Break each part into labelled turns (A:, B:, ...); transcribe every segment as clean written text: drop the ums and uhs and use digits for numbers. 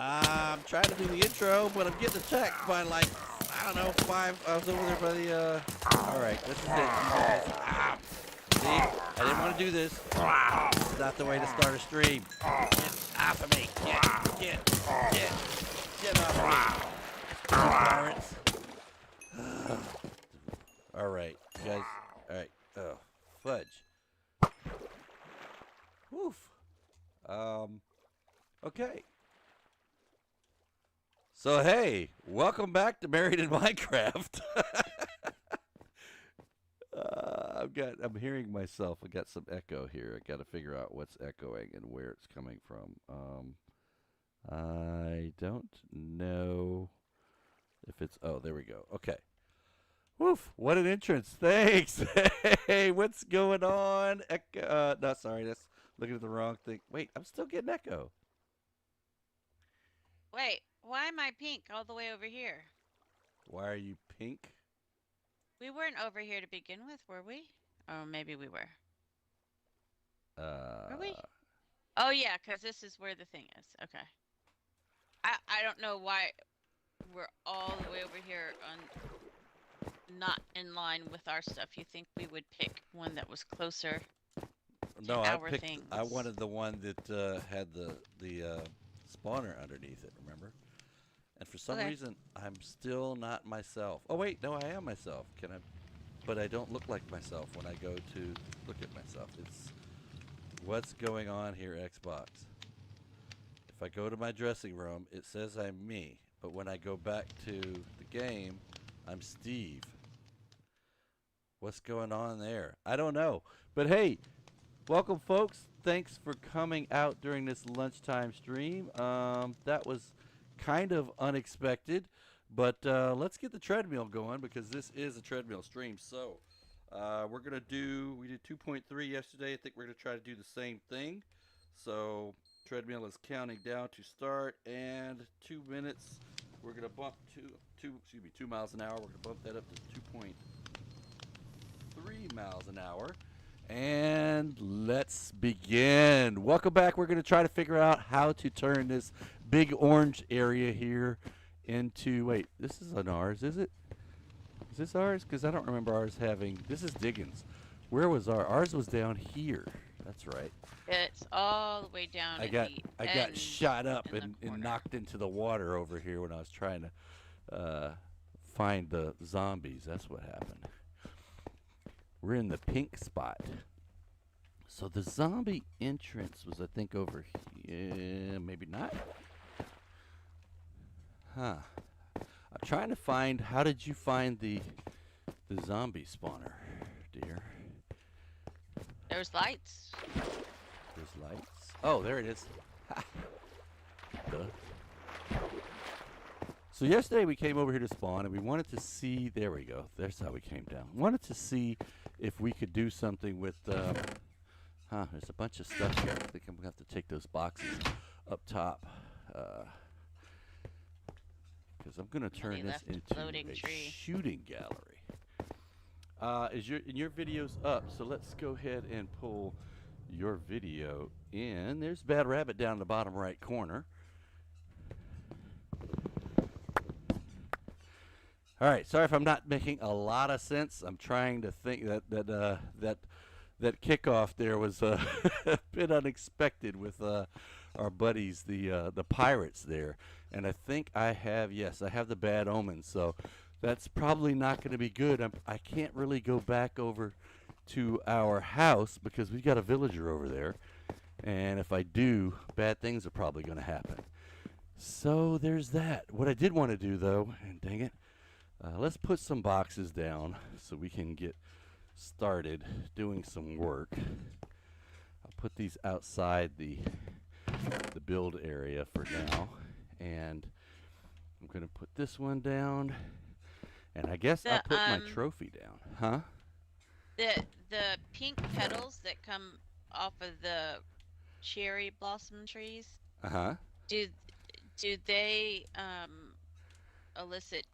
A: I'm trying to do the intro, but I'm getting attacked by like, I don't know, 5. I was over there by the, Alright, this is it, you guys. Ah, see? I didn't want to do this. It's not the way to start a stream. Get off of me. Get off of me. Pirates. Alright, you guys. Alright. Oh, fudge. Woof. Okay. So hey, welcome back to Married in Minecraft. I'm hearing myself. I got some echo here. I got to figure out what's echoing and where it's coming from. I don't know if it's. Oh, there we go. Okay. Woof! What an entrance. Thanks. Hey, what's going on? Echo. No, sorry. That's looking at the wrong thing. Wait, I'm still getting echo.
B: Wait, why am I pink all the way over here?
A: Why are you pink?
B: We weren't over here to begin with, were we? Oh, maybe we were. Were we? Oh, yeah, because this is where the thing is. Okay. I don't know why we're all the way over here on not in line with our stuff. You think we would pick one that was closer to our things?
A: I wanted the one that had the spawner underneath it, remember? And for some reason, I'm still not myself. Oh wait, no, I am myself. But I don't look like myself when I go to look at myself. It's what's going on here, Xbox. If I go to my dressing room, it says I'm me. But when I go back to the game, I'm Steve. What's going on there? I don't know. But hey, welcome folks. Thanks for coming out during this lunchtime stream. That was kind of unexpected, but let's get the treadmill going because this is a treadmill stream. So we did 2.3 yesterday. I think we're gonna try to do the same thing. So treadmill is counting down to start, and 2 minutes. We're gonna bump 2 miles an hour. We're gonna bump that up to 2.3 miles an hour. And let's begin. Welcome back. We're going to try to figure out how to turn this big orange area here into... Wait, this isn't ours, is it? Is this ours? Because I don't remember ours having... This is Diggins. Where was ours? Ours was down here. That's right.
B: It's all the way down.
A: I got shot up and knocked into the water over here when I was trying to find the zombies. That's what happened. We're in the pink spot. So the zombie entrance was, I think, over here. Maybe not. Huh. I'm trying to find, how did you find the zombie spawner, dear?
B: There's lights.
A: There's lights. Oh, there it is. Ha. Duh. So yesterday we came over here to spawn and we wanted to see, there we go, there's how we came down. Wanted to see if we could do something with, there's a bunch of stuff here. I think I'm going to have to take those boxes up top. Because I'm going to turn this into a shooting gallery. In your video's up, so let's go ahead and pull your video in. There's Bad Rabbit down in the bottom right corner. All right, sorry if I'm not making a lot of sense. I'm trying to think that kickoff there was a bit unexpected with our buddies, the pirates there, and I think I have the bad omen, so that's probably not going to be good. I can't really go back over to our house because we've got a villager over there, and if I do, bad things are probably going to happen. So there's that. What I did want to do though, and dang it. Let's put some boxes down so we can get started doing some work. I'll put these outside the build area for now, and I'm going to put this one down, and I guess I'll put my trophy down. Huh?
B: The pink petals that come off of the cherry blossom trees.
A: Uh-huh.
B: Do they elicit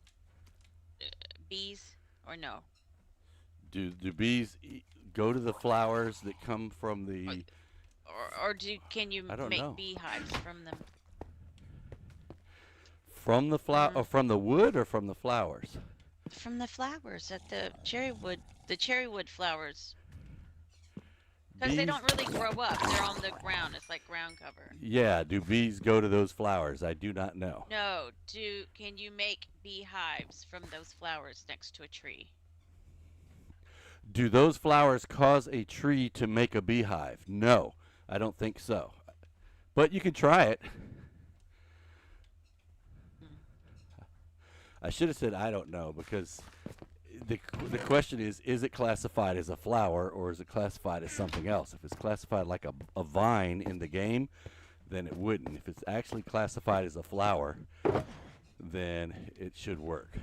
B: bees or no?
A: Do bees go to the flowers that come from the
B: Or can you make beehives from them?
A: From the from the wood or from the flowers?
B: From the flowers at the cherry wood flowers. Because they don't really grow up. They're on the ground. It's like ground cover.
A: Yeah, do bees go to those flowers? I do not know.
B: No, can you make beehives from those flowers next to a tree?
A: Do those flowers cause a tree to make a beehive? No, I don't think so. But you can try it. I should have said I don't know, because the question is it classified as a flower or is it classified as something else? If it's classified like a vine in the game, then it wouldn't. If it's actually classified as a flower, then it should work.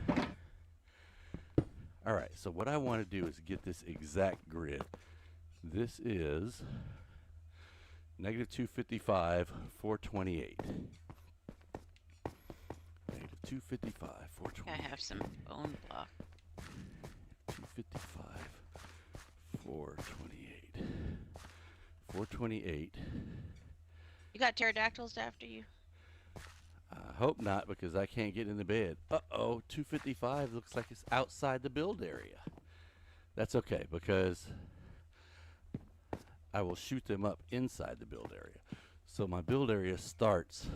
A: All right, so what I want to do is get this exact grid. This is -255, 428. -255, 428.
B: I have some bone block.
A: 255, 428. 428.
B: You got pterodactyls after you?
A: I hope not, because I can't get in the bed. Uh-oh, 255 looks like it's outside the build area. That's okay, because I will shoot them up inside the build area. So my build area starts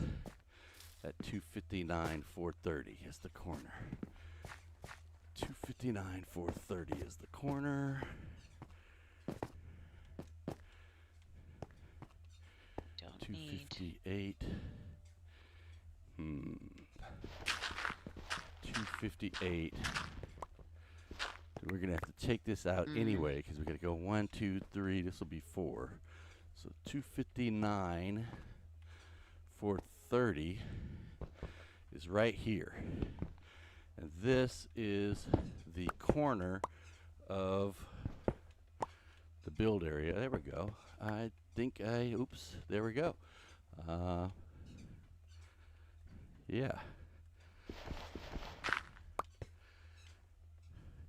A: at 259, 430 is the corner. 259, 430 is the corner.
B: Don't need.
A: 258. 258. We're going to have to take this out anyway, because we're going to go 1, 2, 3. This will be 4. So 259, 430 is right here. And this is the corner of the build area. There we go. I think oops, there we go. Yeah.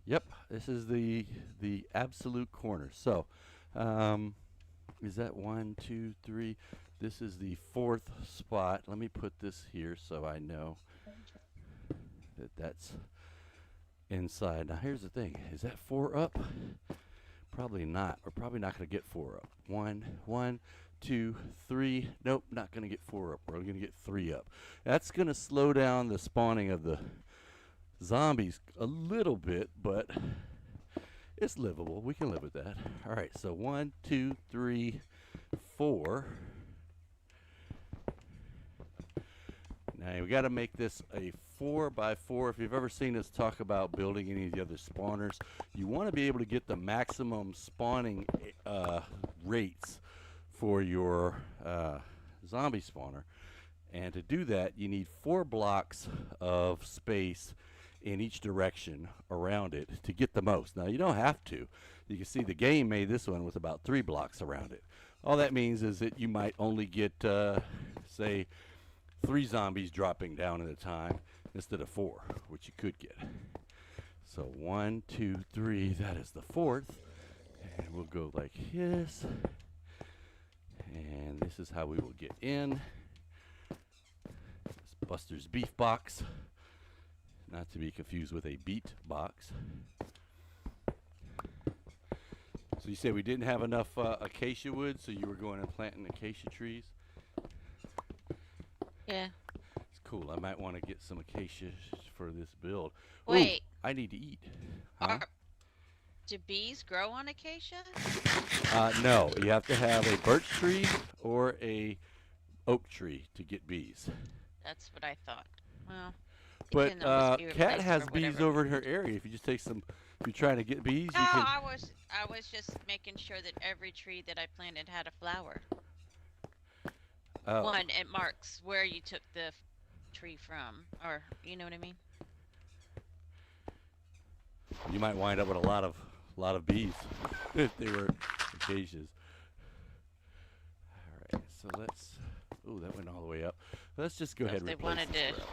A: Yep, this is the absolute corner. So, is that 1, 2, 3? This is the 4th spot. Let me put this here so I know that that's inside. Now here's the thing. Is that 4 up? Probably not. We're probably not going to get 4 up. 1, 2, 3. Nope, not going to get 4 up. We're only going to get 3 up. That's going to slow down the spawning of the zombies a little bit, but it's livable. We can live with that. All right, so 1, 2, 3, 4. Now we got to make this a 4x4. If you've ever seen us talk about building any of the other spawners, you want to be able to get the maximum spawning rates for your zombie spawner. And to do that, you need 4 blocks of space in each direction around it to get the most. Now, you don't have to. You can see the game made this one with about 3 blocks around it. All that means is that you might only get, say, 3 zombies dropping down at a time instead of 4, which you could get. So 1, 2, 3, that is the 4th. And we'll go like this. And this is how we will get in. This Buster's beef box. Not to be confused with a beat box. So you said we didn't have enough acacia wood, so you were going and planting acacia trees?
B: Yeah.
A: It's cool. I might want to get some acacia for this build.
B: Wait.
A: Ooh, I need to eat. Huh?
B: Do bees grow on acacia?
A: No. You have to have a birch tree or a oak tree to get bees.
B: That's what I thought. Well,
A: but Kat has bees over in her area. If you just take some, if you're trying to get bees,
B: no,
A: you can.
B: I was just making sure that every tree that I planted had a flower. One, it marks where you took the tree from, or you know what I mean.
A: You might wind up with a lot of bees if they were acacias. All right, so let's. Ooh, that went all the way up. Let's just go ahead and replace
B: they wanted
A: this
B: to
A: row.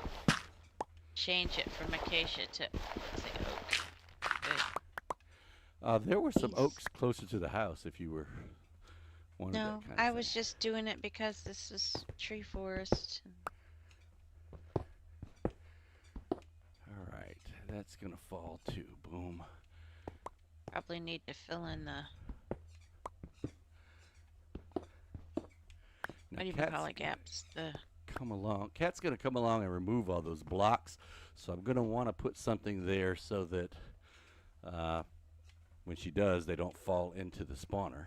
B: Change it from acacia to say oak. Good.
A: There were some oaks closer to the house if you were wanted that
B: No,
A: kind of
B: I
A: thing.
B: was just doing it because this is tree forest.
A: That's going to fall too. Boom.
B: Probably need to fill in the...
A: Now,
B: What do you call it, gaps?
A: Come along. Cat's going to come along and remove all those blocks. So I'm going to want to put something there so that when she does, they don't fall into the spawner.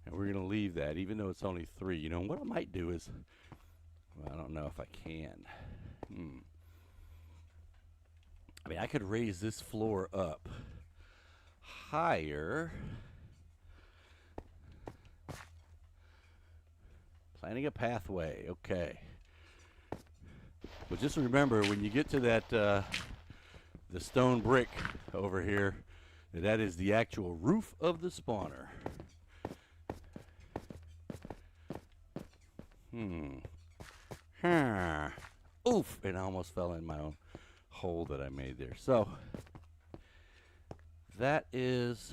A: And we're going to leave that, even though it's only 3. You know, what I might do is, well, I don't know if I can. I mean, I could raise this floor up higher. Planning a pathway, okay. But just remember, when you get to that, the stone brick over here, that is the actual roof of the spawner. Oof, and I almost fell in my own hole that I made there. So, that is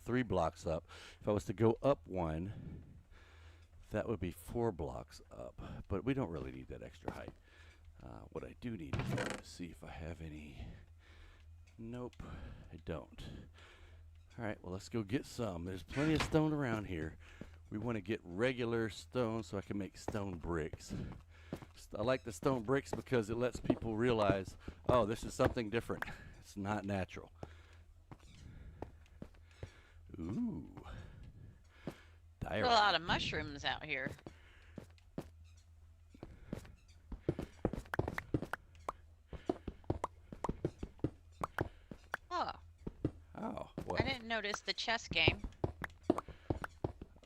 A: 3 blocks up. If I was to go up 1, that would be 4 blocks up, but we don't really need that extra height. What I do need is to see if I have any. Nope, I don't. All right, well, let's go get some. There's plenty of stone around here. We want to get regular stone so I can make stone bricks. I like the stone bricks because it lets people realize, oh, this is something different. It's not natural. Ooh.
B: There's a lot of mushrooms out here.
A: Oh, what?
B: I didn't notice the chess game.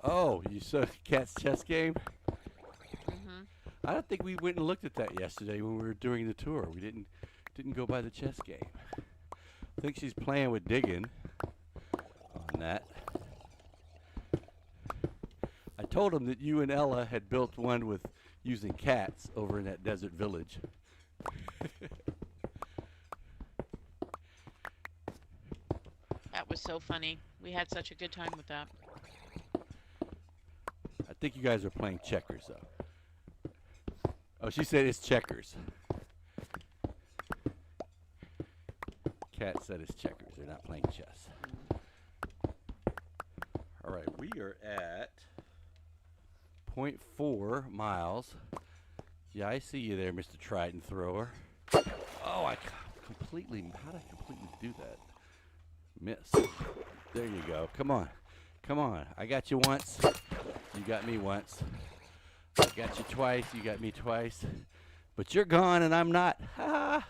A: Oh, you saw Cat's chess game?
B: Mm-hmm.
A: I don't think we went and looked at that yesterday when we were doing the tour. We didn't go by the chess game. I think she's playing with digging on that. I told him that you and Ella had built one with using cats over in that desert village.
B: That was so funny. We had such a good time with that.
A: I think you guys are playing checkers, though. Oh, she said it's checkers. Cat said it's checkers. They're not playing chess. All right, we are at 0.4 miles. Yeah, I see you there, Mr. Trident Thrower. Oh, I completely... How did I completely do that? Miss. There you go. Come on. Come on. I got you once. You got me once. I got you twice. You got me twice. But you're gone and I'm not. Ha!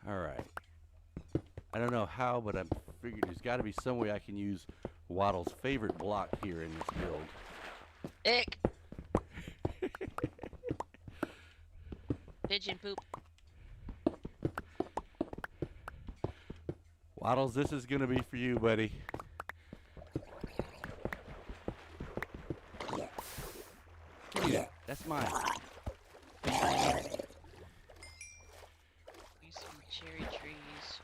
A: All right. I don't know how, but I figured there's got to be some way I can use Waddle's favorite block here in this build.
B: Ick. Pigeon poop.
A: Waddles, this is going to be for you, buddy. Give me that. That's mine.
B: There's some cherry trees.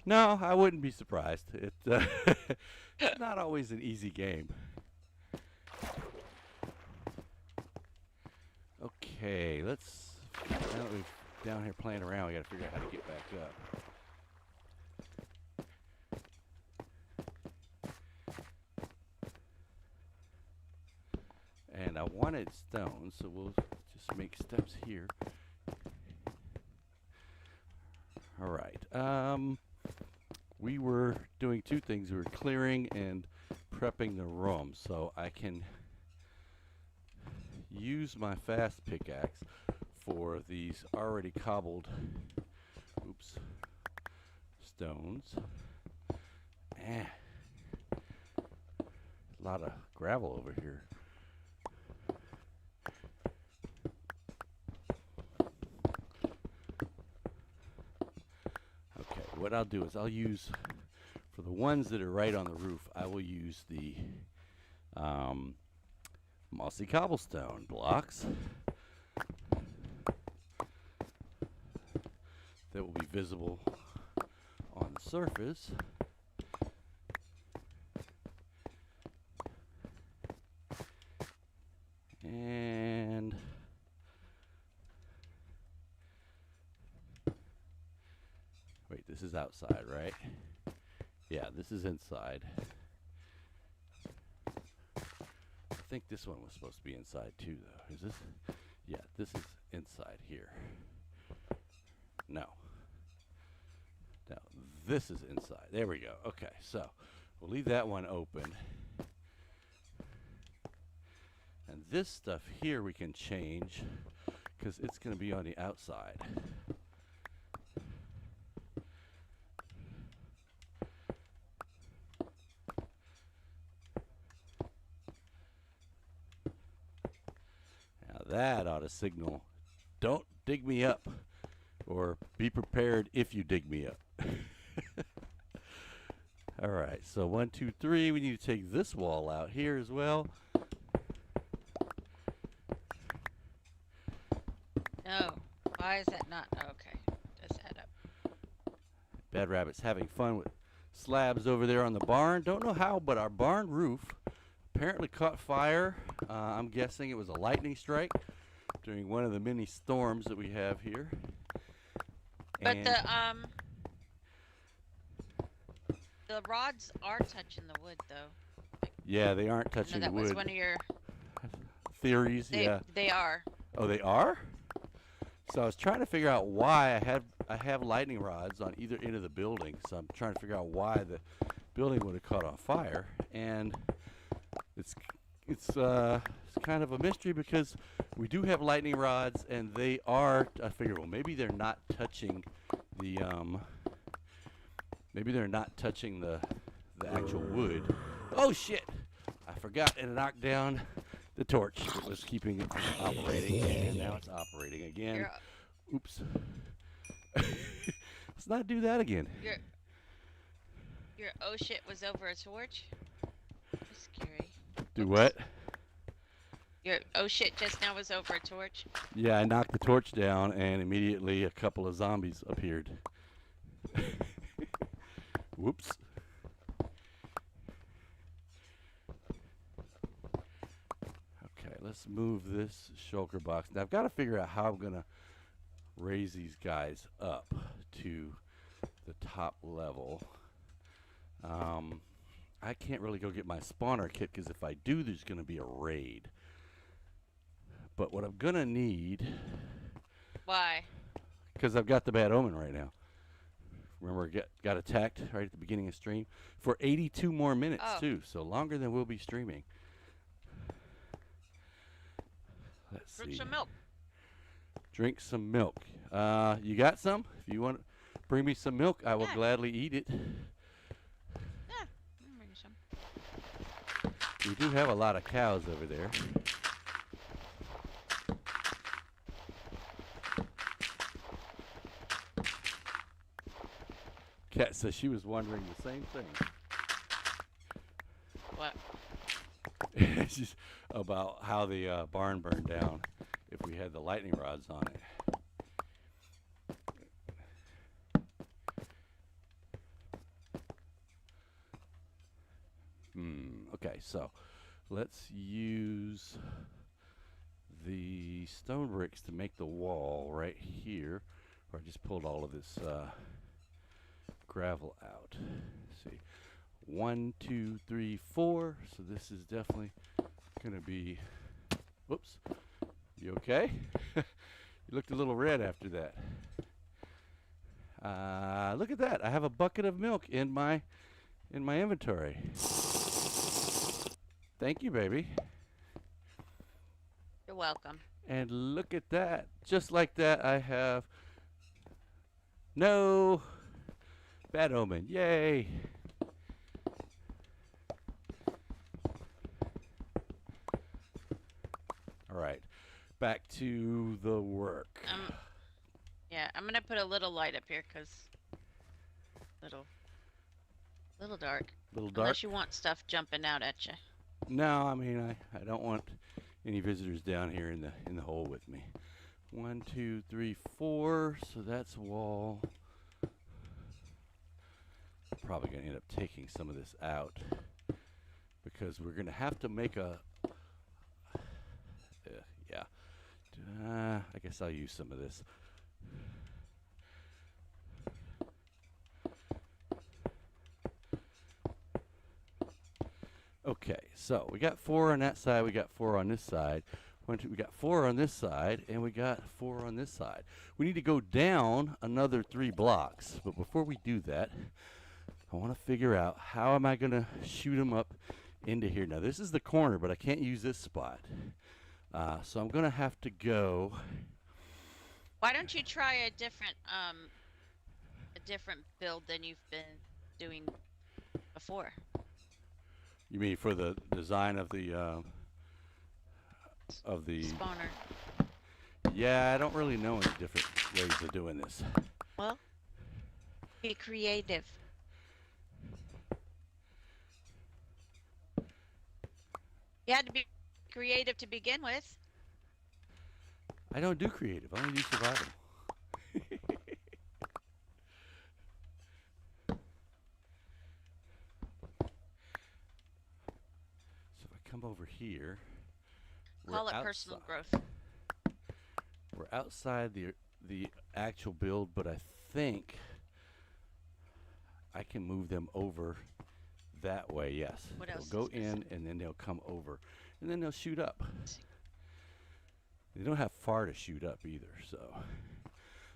A: No, I wouldn't be surprised. It's not always an easy game. Okay, let's... Now that we're down here playing around, we got to figure out how to get back up. And I wanted stone, so we'll just make steps here. All right. We were doing 2 things. We were clearing and prepping the room, so I can use my fast pickaxe for these already cobbled stones. A lot of gravel over here. Okay, what I'll do is I'll use, for the ones that are right on the roof, I will use the mossy cobblestone blocks. visible on the surface. And wait, this is outside, right? Yeah, this is inside. I think this one was supposed to be inside too, though. Is this? Yeah, this is inside here. No. Now, this is inside. There we go. Okay, so we'll leave that one open. And this stuff here we can change because it's going to be on the outside. Now that ought to signal, don't dig me up, or be prepared if you dig me up. All right, so 1, 2, 3. We need to take this wall out here as well.
B: No. Why is that not? Okay. Does add up.
A: Bad Rabbit's having fun with slabs over there on the barn. Don't know how, but our barn roof apparently caught fire. I'm guessing it was a lightning strike during one of the many storms that we have here.
B: But the rods are touching the wood, though.
A: Yeah, they aren't touching the wood.
B: That was one of your
A: theories. Yeah,
B: they are.
A: Oh, they are. So I was trying to figure out why I have lightning rods on either end of the building. So I'm trying to figure out why the building would have caught on fire, and it's kind of a mystery because we do have lightning rods, and they are. I figure, well, maybe they're not touching the maybe they're not touching the actual wood. Oh shit! I forgot and knocked down the torch that was keeping it from operating, and now it's operating again. Oops. Let's not do that again.
B: Your oh shit was over a torch? That's scary.
A: Do what?
B: Your oh shit just now was over a torch?
A: Yeah, I knocked the torch down and immediately a couple of zombies appeared. Whoops. Okay, let's move this shulker box. Now I've got to figure out how I'm going to raise these guys up to the top level. I can't really go get my spawner kit because if I do, there's going to be a raid. But what I'm going to need...
B: Why?
A: Because I've got the bad omen right now. Remember, got attacked right at the beginning of stream for 82 more minutes, too. So longer than we'll be streaming. Let's see.
B: Drink some milk.
A: Drink some milk. You got some? If you want to bring me some milk, I will gladly eat it.
B: Yeah, I'll bring you some.
A: We do have a lot of cows over there. Kat says she was wondering the same thing.
B: What?
A: She's about how the barn burned down if we had the lightning rods on it. Okay, so let's use the stone bricks to make the wall right here. Where I just pulled all of this gravel out. Let's see. 1, 2, 3, 4. So this is definitely going to be... Whoops. You okay? You looked a little red after that. Look at that. I have a bucket of milk in my inventory. Thank you, baby.
B: You're welcome.
A: And look at that. Just like that, I have no bad omen. Yay. All right. Back to the work.
B: Yeah, I'm going to put a little light up here because little dark.
A: Little dark?
B: Unless you want stuff jumping out at you.
A: No, I mean, I don't want any visitors down here in the hole with me. 1, 2, 3, 4. So that's wall. Probably going to end up taking some of this out because we're going to have to make a yeah. I guess I'll use some of this. Okay, so we got 4 on that side, we got 4 on this side. We got 4 on this side, and we got 4 on this side. We need to go down another 3 blocks, but before we do that, I want to figure out how am I going to shoot them up into here. Now, this is the corner, but I can't use this spot. So I'm going to have to go.
B: Why don't you try a different build than you've been doing before?
A: You mean for the design of the
B: spawner?
A: Yeah, I don't really know any different ways of doing this.
B: Well, be creative. You had to be creative to begin with.
A: I don't do creative. I only do survival. So if I come over here,
B: Call it personal growth.
A: We're outside the actual build, but I think I can move them over that way. Yes.
B: What else?
A: They'll go in and then they'll come over, and then they'll shoot up. They don't have far to shoot up either, so.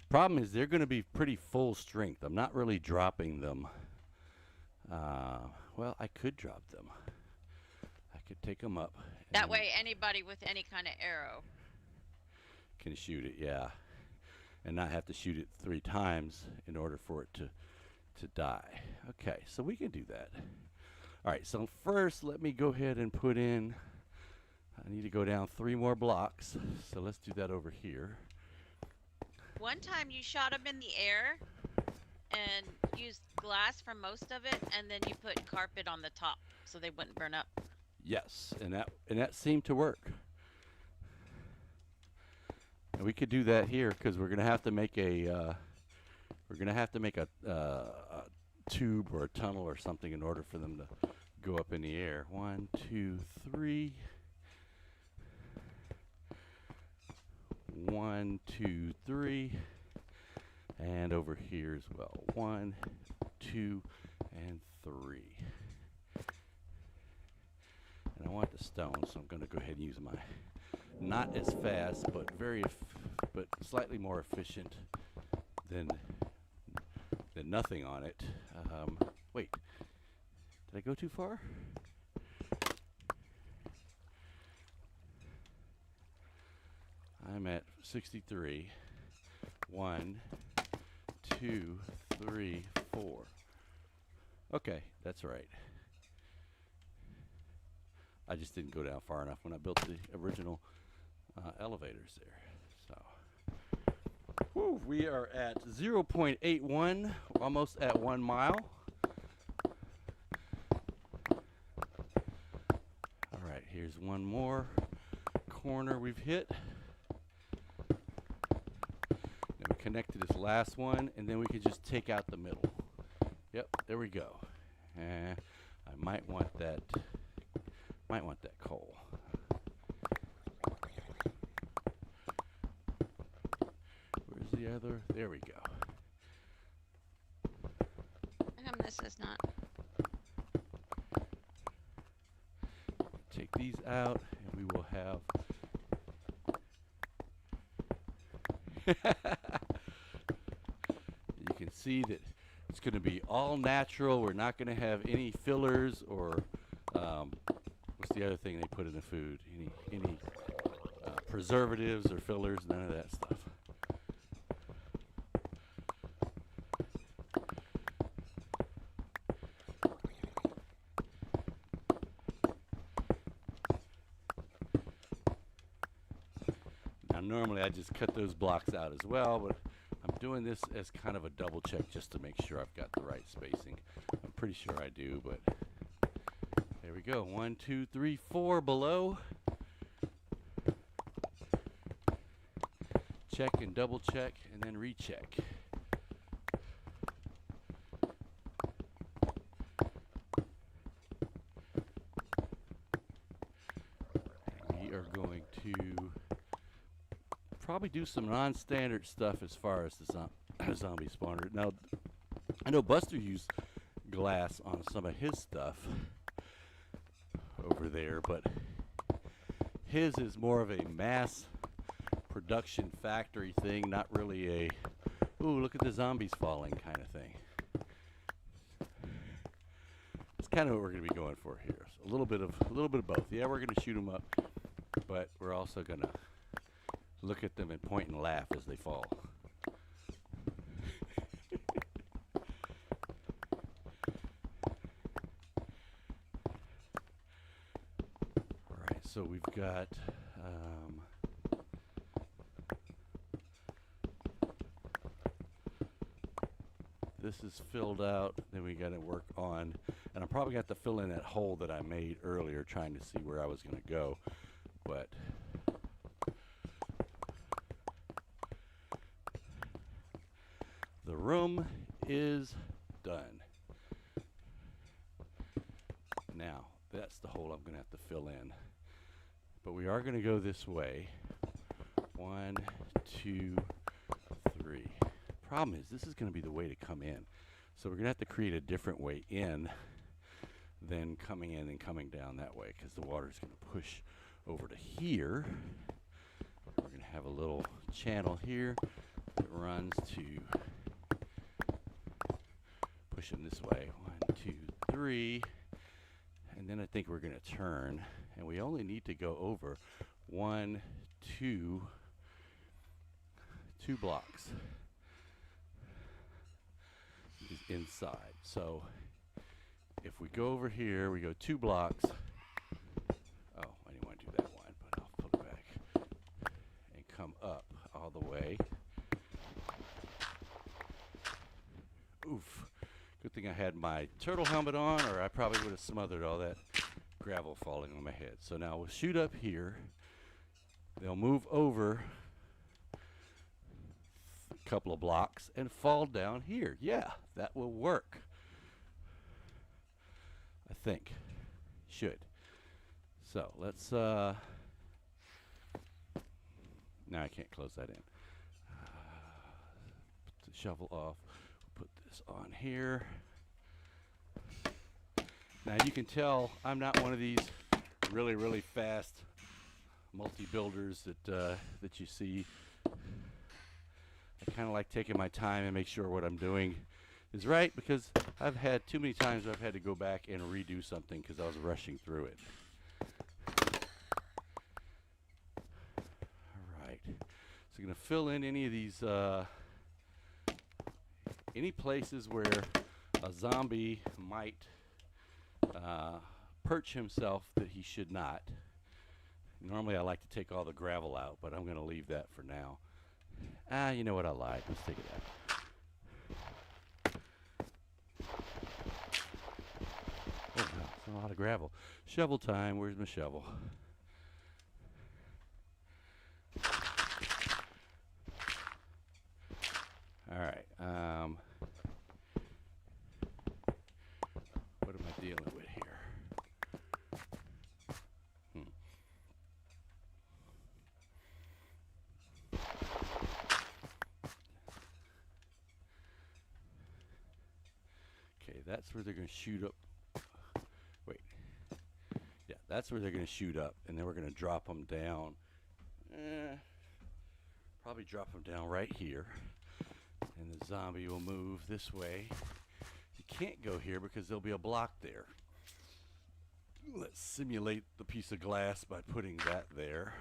A: Problem is they're going to be pretty full strength. I'm not really dropping them. Well, I could drop them. I could take them up.
B: That way anybody with any kind of arrow
A: can shoot it, yeah. And not have to shoot it 3 times in order for it to die. Okay, so we can do that. All right, so first let me go ahead and put in, I need to go down 3 more blocks. So let's do that over here.
B: One time you shot them in the air and used glass for most of it, and then you put carpet on the top so they wouldn't burn up.
A: Yes, and that seemed to work. And we could do that here because we're gonna have to make a tube or a tunnel or something in order for them to go up in the air. 1, 2, 3. 1, 2, 3, and over here as well. 1, 2, and 3. And I want the stone, so I'm going to go ahead and use my not as fast, but but slightly more efficient than nothing on it. Wait, did I go too far? I'm at 63. 1, 2, 3, 4. Okay, that's right. I just didn't go down far enough when I built the original elevators there. So, whew, we are at 0.81, almost at 1 mile. All right, here's one more corner we've hit. Connect to this last one, and then we can just take out the middle. Yep, there we go. I might want that coal. Where's the other? There we go.
B: How come this is not?
A: Take these out, and we will have. You can see that it's going to be all natural. We're not going to have any fillers or what's the other thing they put in the food? Any preservatives or fillers? None of that stuff. Now, normally I just cut those blocks out as well, but I'm doing this as kind of a double check just to make sure I've got the right spacing. I'm pretty sure I do, but there we go. 1, 2, 3, 4 below. Check and double check and then recheck. are going to probably do some non-standard stuff as far as the zombie spawner. Now, I know Buster used glass on some of his stuff over there, but his is more of a mass production factory thing, not really a, ooh, look at the zombies falling kind of thing. It's kind of what we're going to be going for here. So a little bit of both. Yeah, we're going to shoot them up, but we're also going to look at them and point and laugh as they fall. All right, so we've got this is filled out, then we got to work on, and I probably got to fill in that hole that I made earlier trying to see where I was going to go, but the room is done. Now, that's the hole I'm going to have to fill in, but we are going to go this way. 1, 2, 3. Problem is, this is going to be the way to come in. So we're going to have to create a different way in than coming in and coming down that way, because the water is going to push over to here. We're going to have a little channel here that runs to push them this way. 1, 2, 3. And then I think we're going to turn, and we only need to go over 1, 2 blocks. Is inside. So if we go over here, we go 2 blocks. Oh, I didn't want to do that one, but I'll pull it back and come up all the way. Oof. Good thing I had my turtle helmet on, or I probably would have smothered all that gravel falling on my head. So now we'll shoot up here. They'll move over couple of blocks and fall down here. Yeah, that will work. I think. Should. So let's now I can't close that in. Put the shovel off. Put this on here. Now you can tell I'm not one of these really fast multi-builders that you see. I kind of like taking my time and make sure what I'm doing is right, because I've had too many times where I've had to go back and redo something because I was rushing through it. All right, so I'm going to fill in any of these, any places where a zombie might perch himself that he should not. Normally I like to take all the gravel out, but I'm going to leave that for now. You know what, I lied. Let's take it out. Oh, wow, that's a lot of gravel. Shovel time. Where's my shovel? All right. What am I dealing with here? That's where they're going to shoot up. Wait. Yeah, that's where they're going to shoot up, and then we're going to drop them down. Probably drop them down right here, and the zombie will move this way. You can't go here because there'll be a block there. Let's simulate the piece of glass by putting that there.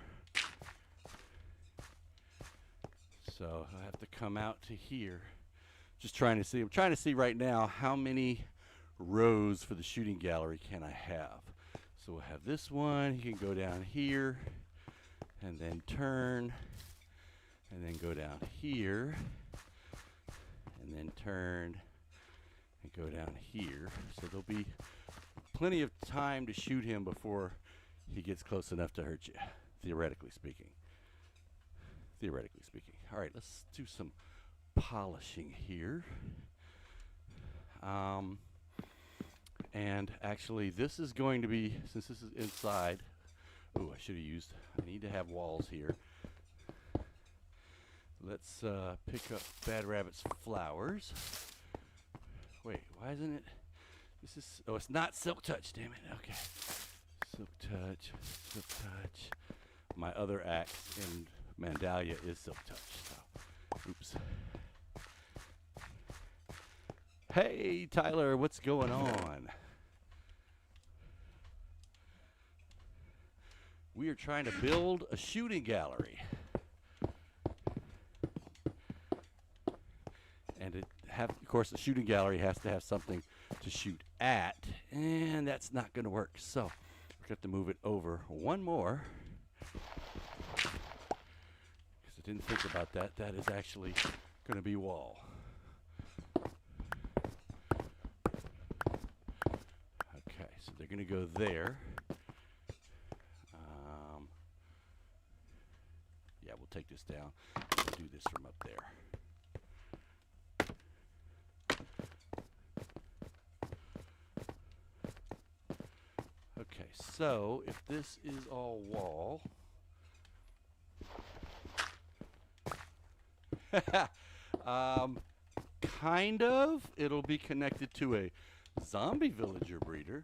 A: So I have to come out to here. Just trying to see. I'm trying to see right now how many rows for the shooting gallery can I have. So we'll have this one. He can go down here and then turn and then go down here and then turn and go down here. So there'll be plenty of time to shoot him before he gets close enough to hurt you, theoretically speaking. Theoretically speaking. All right, let's do some polishing here. And actually this is going to be, since this is inside Oh, I should have used, I need to have walls here. Let's pick up Bad Rabbit's flowers. Wait, why isn't it? This is, oh, it's not Silk Touch, damn it. Okay. Silk Touch, Silk Touch. My other axe in Mandalia is Silk Touch. So, oops. Hey, Tyler, what's going on? We are trying to build a shooting gallery. And of course, the shooting gallery has to have something to shoot at, and that's not going to work. So we're going to have to move it over one more. Because I didn't think about that. That is actually going to be wall. Okay, so they're going to go there. Yeah, we'll take this down. We'll do this from up there. Okay, so if this is all wall, kind of, it'll be connected to a zombie villager breeder.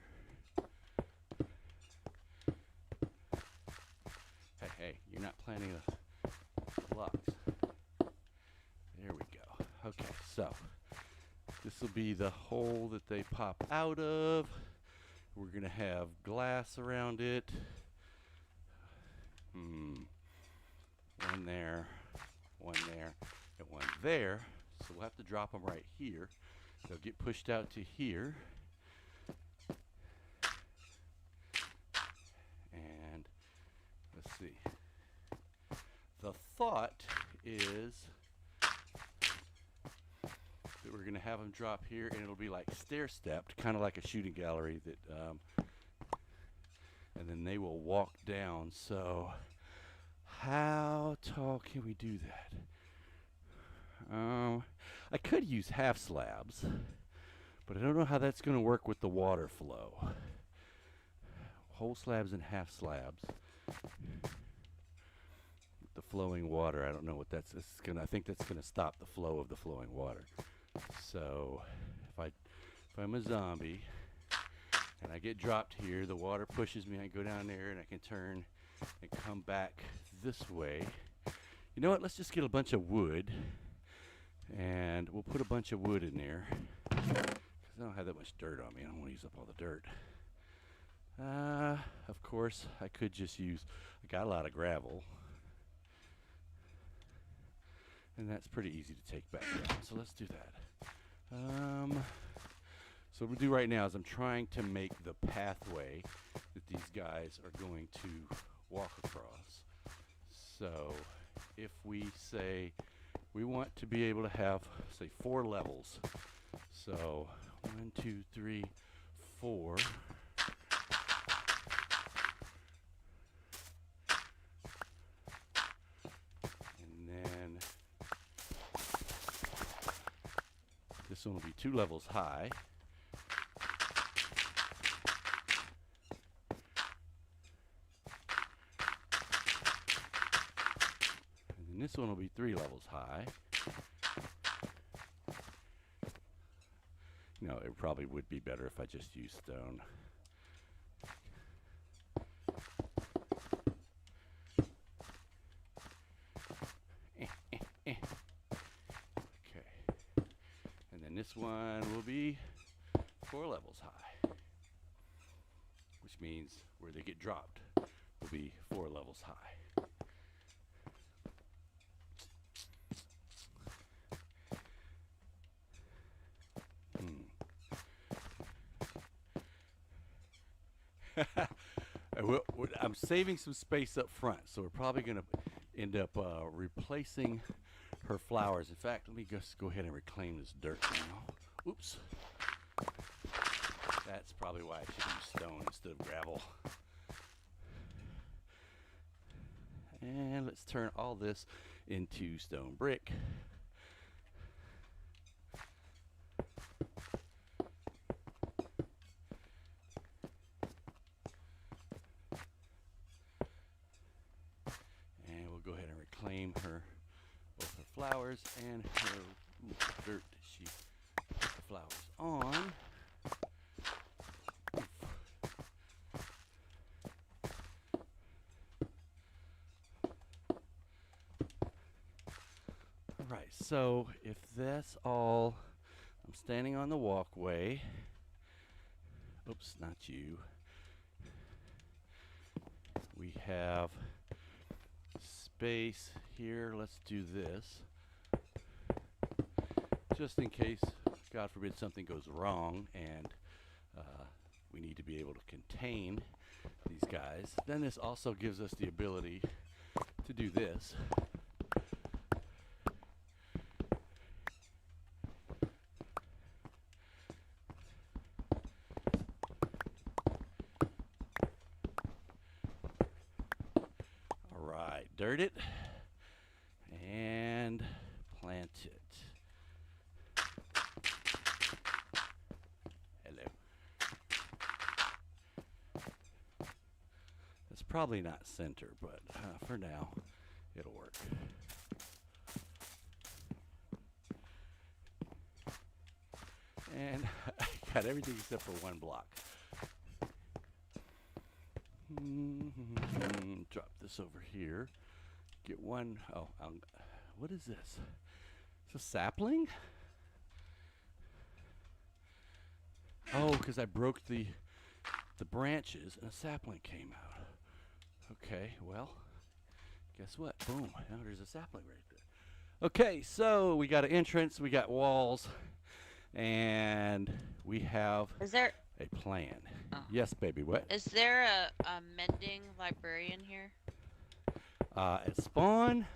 A: Hey, you're not planting the blocks. There we go. Okay, so this will be the hole that they pop out of. We're going to have glass around it. One there, and one there. So we'll have to drop them right here. They'll get pushed out to here. And let's see. The thought is that we're going to have them drop here, and it'll be like stair-stepped, kind of like a shooting gallery. That, and then they will walk down. So how tall can we do that? I could use half slabs, but I don't know how that's going to work with the water flow. Whole slabs and half slabs. The flowing water, I don't know what that's gonna. I think that's gonna stop the flow of the flowing water. So if I'm a zombie and I get dropped here, the water pushes me. I go down there and I can turn and come back this way. You know what? Let's just get a bunch of wood, and we'll put a bunch of wood in there because I don't have that much dirt on me. I don't want to use up all the dirt. Of course, I could just use. I got a lot of gravel. And that's pretty easy to take back down. So let's do that. So what we'll do right now is I'm trying to make the pathway that these guys are going to walk across. So if we say we want to be able to have, say, 4 levels. So 1, 2, 3, 4. This one will be 2 levels high. And then this one will be 3 levels high. No, it probably would be better if I just used stone. This one will be 4 levels high, which means where they get dropped will be 4 levels high. I'm saving some space up front, so we're probably going to end up replacing her flowers. In fact, let me just go ahead and reclaim this dirt now. Oops. That's probably why I should use stone instead of gravel. And let's turn all this into stone brick. reclaim her, both her flowers and her dirt. She put the flowers on. Alright, so if that's all, I'm standing on the walkway. Oops, not you. We have space here. Let's do this. Just in case, God forbid, something goes wrong and we need to be able to contain these guys. Then this also gives us the ability to do this. Alright, dirt it and plant it. Probably not center, but for now, it'll work. And I got everything except for one block. Drop this over here. Get one. Oh, what is this? It's a sapling? Oh, because I broke the branches and a sapling came out. Okay, well, guess what? Boom, now there's a sapling right there. Okay, so we got an entrance, we got walls, and we have a plan. Oh. Yes, baby, what?
B: Is there a mending librarian here?
A: At Spawn,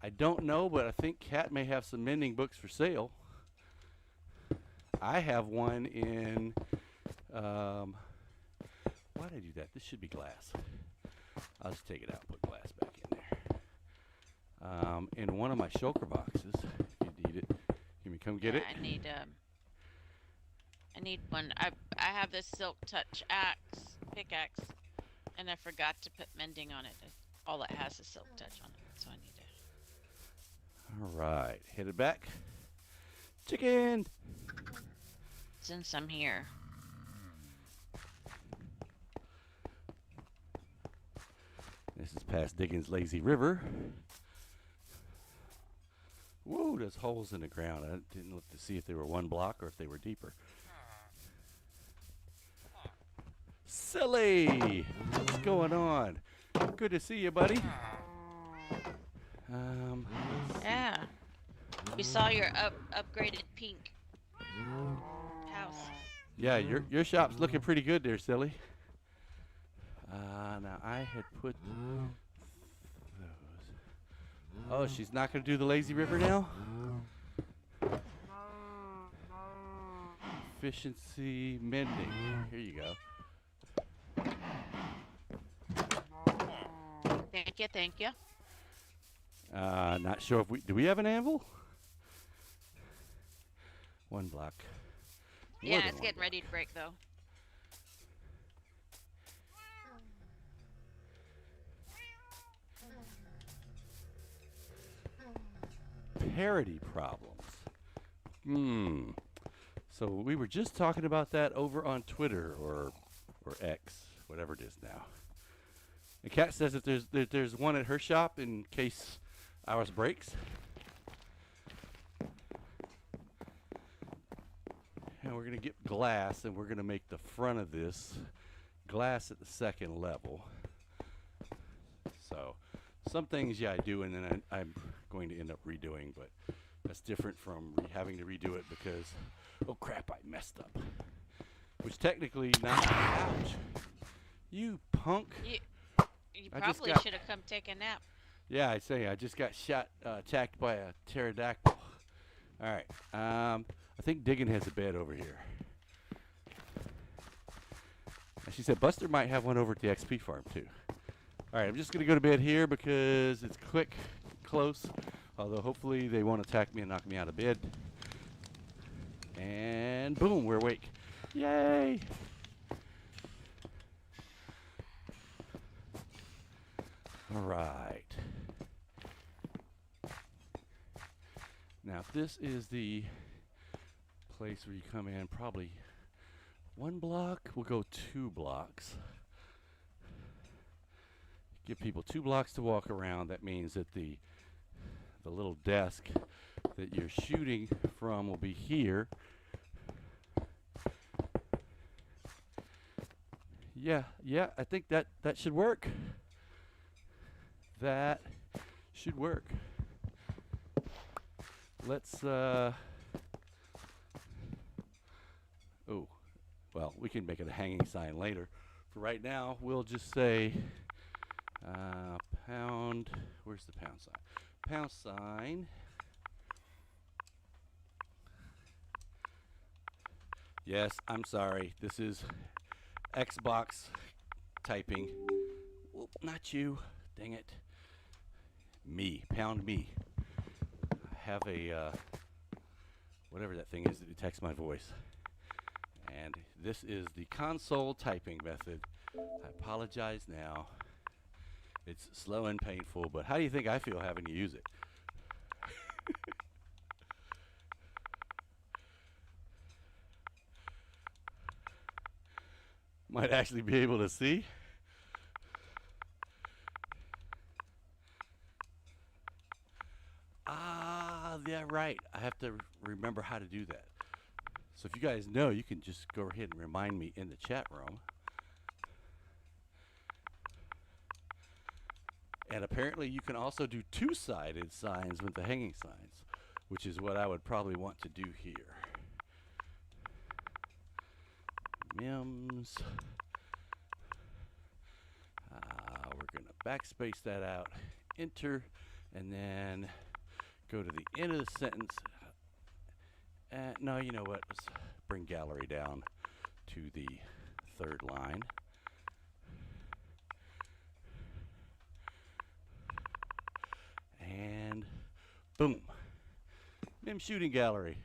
A: I don't know, but I think Kat may have some mending books for sale. I have one in, why did I do that? This should be glass. I'll just take it out and put glass back in there. In one of my shulker boxes, if you need it, you can come get it.
B: I need one. I have this silk touch pickaxe, and I forgot to put mending on it. All it has is silk touch on it, so I need it.
A: All right, hit it back. Chicken.
B: Send some here.
A: This is past Diggins Lazy River. Whoa, there's holes in the ground. I didn't look to see if they were one block or if they were deeper. Silly! What's going on? Good to see you, buddy.
B: Yeah. We saw your upgraded pink house.
A: Yeah, your shop's looking pretty good there, Silly. Now I had put those. Oh, she's not going to do the lazy river now? Efficiency mending. Here you go.
B: Thank you.
A: Not sure if do we have an anvil? One block.
B: Yeah, it's getting ready to break though.
A: Parity problems. So we were just talking about that over on Twitter or X, whatever it is now. And Kat says that there's one at her shop in case ours breaks. And we're gonna get glass, and we're gonna make the front of this glass at the second level. So some things, yeah, I do, and then I'm going to end up redoing, but that's different from having to redo it because, oh crap, I messed up. Which technically not. Ouch! You punk!
B: You probably should have come take a nap.
A: Yeah, I just got attacked by a pterodactyl. All right, I think Diggin has a bed over here. And she said Buster might have one over at the XP farm too. All right, I'm just gonna go to bed here because it's quick, close. Although hopefully they won't attack me and knock me out of bed. And boom, we're awake. Yay! All right.
C: Now, this is the place where you come in, probably 1 block. We'll go 2 blocks. Give people 2 blocks to walk around. That means that the little desk that you're shooting from will be here. Yeah, I think that should work. That should work. Let's oh, well, we can make it a hanging sign later. For right now, we'll just say pound, where's the pound sign? Pound sign. Yes, I'm sorry. This is Xbox typing. Whoop, not you. Dang it. Me. Pound me. I have a, whatever that thing is that detects my voice. And this is the console typing method. I apologize now. It's slow and painful, but how do you think I feel having to use it? Might actually be able to see. Ah, yeah, right. I have to remember how to do that. So if you guys know, you can just go ahead and remind me in the chat room. And apparently you can also do 2-sided signs with the hanging signs, which is what I would probably want to do here. Mims. We're going to backspace that out, enter, and then go to the end of the sentence. No, you know what? Let's bring gallery down to the 3rd line. And boom. Mim shooting gallery.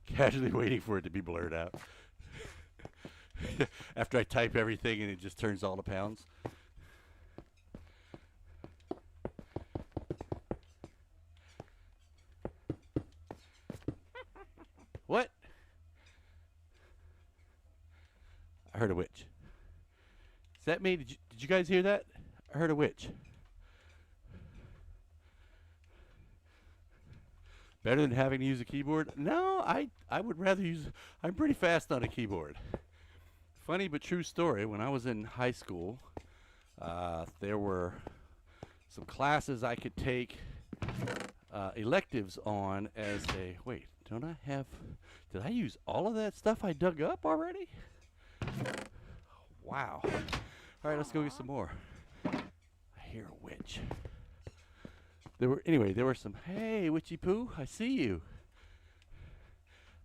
C: Casually waiting for it to be blurred out. After I type everything and it just turns all to pounds. What? I heard a witch. Is that me? Did you guys hear that? I heard a witch. Better than having to use a keyboard? No, I would rather use, I'm pretty fast on a keyboard. Funny but true story, when I was in high school, there were some classes I could take electives on as a, wait, don't I have, did I use all of that stuff I dug up already? Wow. All right, let's go get some more. I hear a witch. There were some, hey, witchy poo, I see you.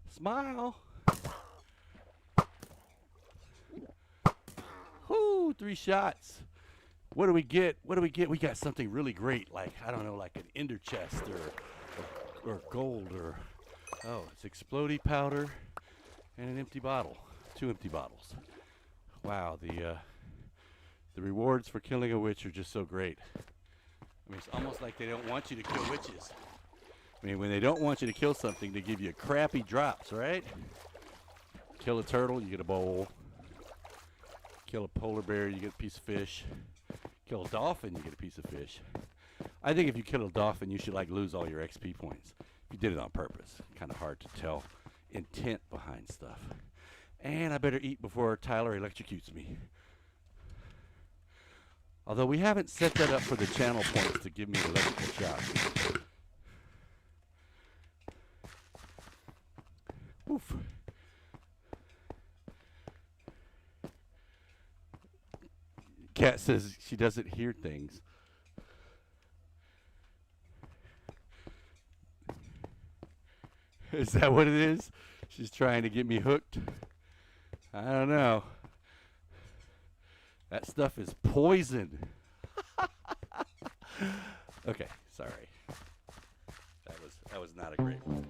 C: Smile. Whoo, 3 shots. What do we get? What do we get? We got something really great, like, I don't know, like an ender chest or gold or, oh, it's explodey powder and an empty bottle. 2 empty bottles. Wow, the rewards for killing a witch are just so great. I mean, it's almost like they don't want you to kill witches. I mean, when they don't want you to kill something, they give you crappy drops, right? Kill a turtle, you get a bowl. Kill a polar bear, you get a piece of fish. Kill a dolphin, you get a piece of fish. I think if you kill a dolphin, you should like lose all your XP points. If you did it on purpose. Kind of hard to tell intent behind stuff. And I better eat before Tyler electrocutes me. Although we haven't set that up for the channel points to give me an electrical shock. Oof. Kat says she doesn't hear things. Is that what it is? She's trying to get me hooked? I don't know. That stuff is poison. Okay, sorry. That was not a great one.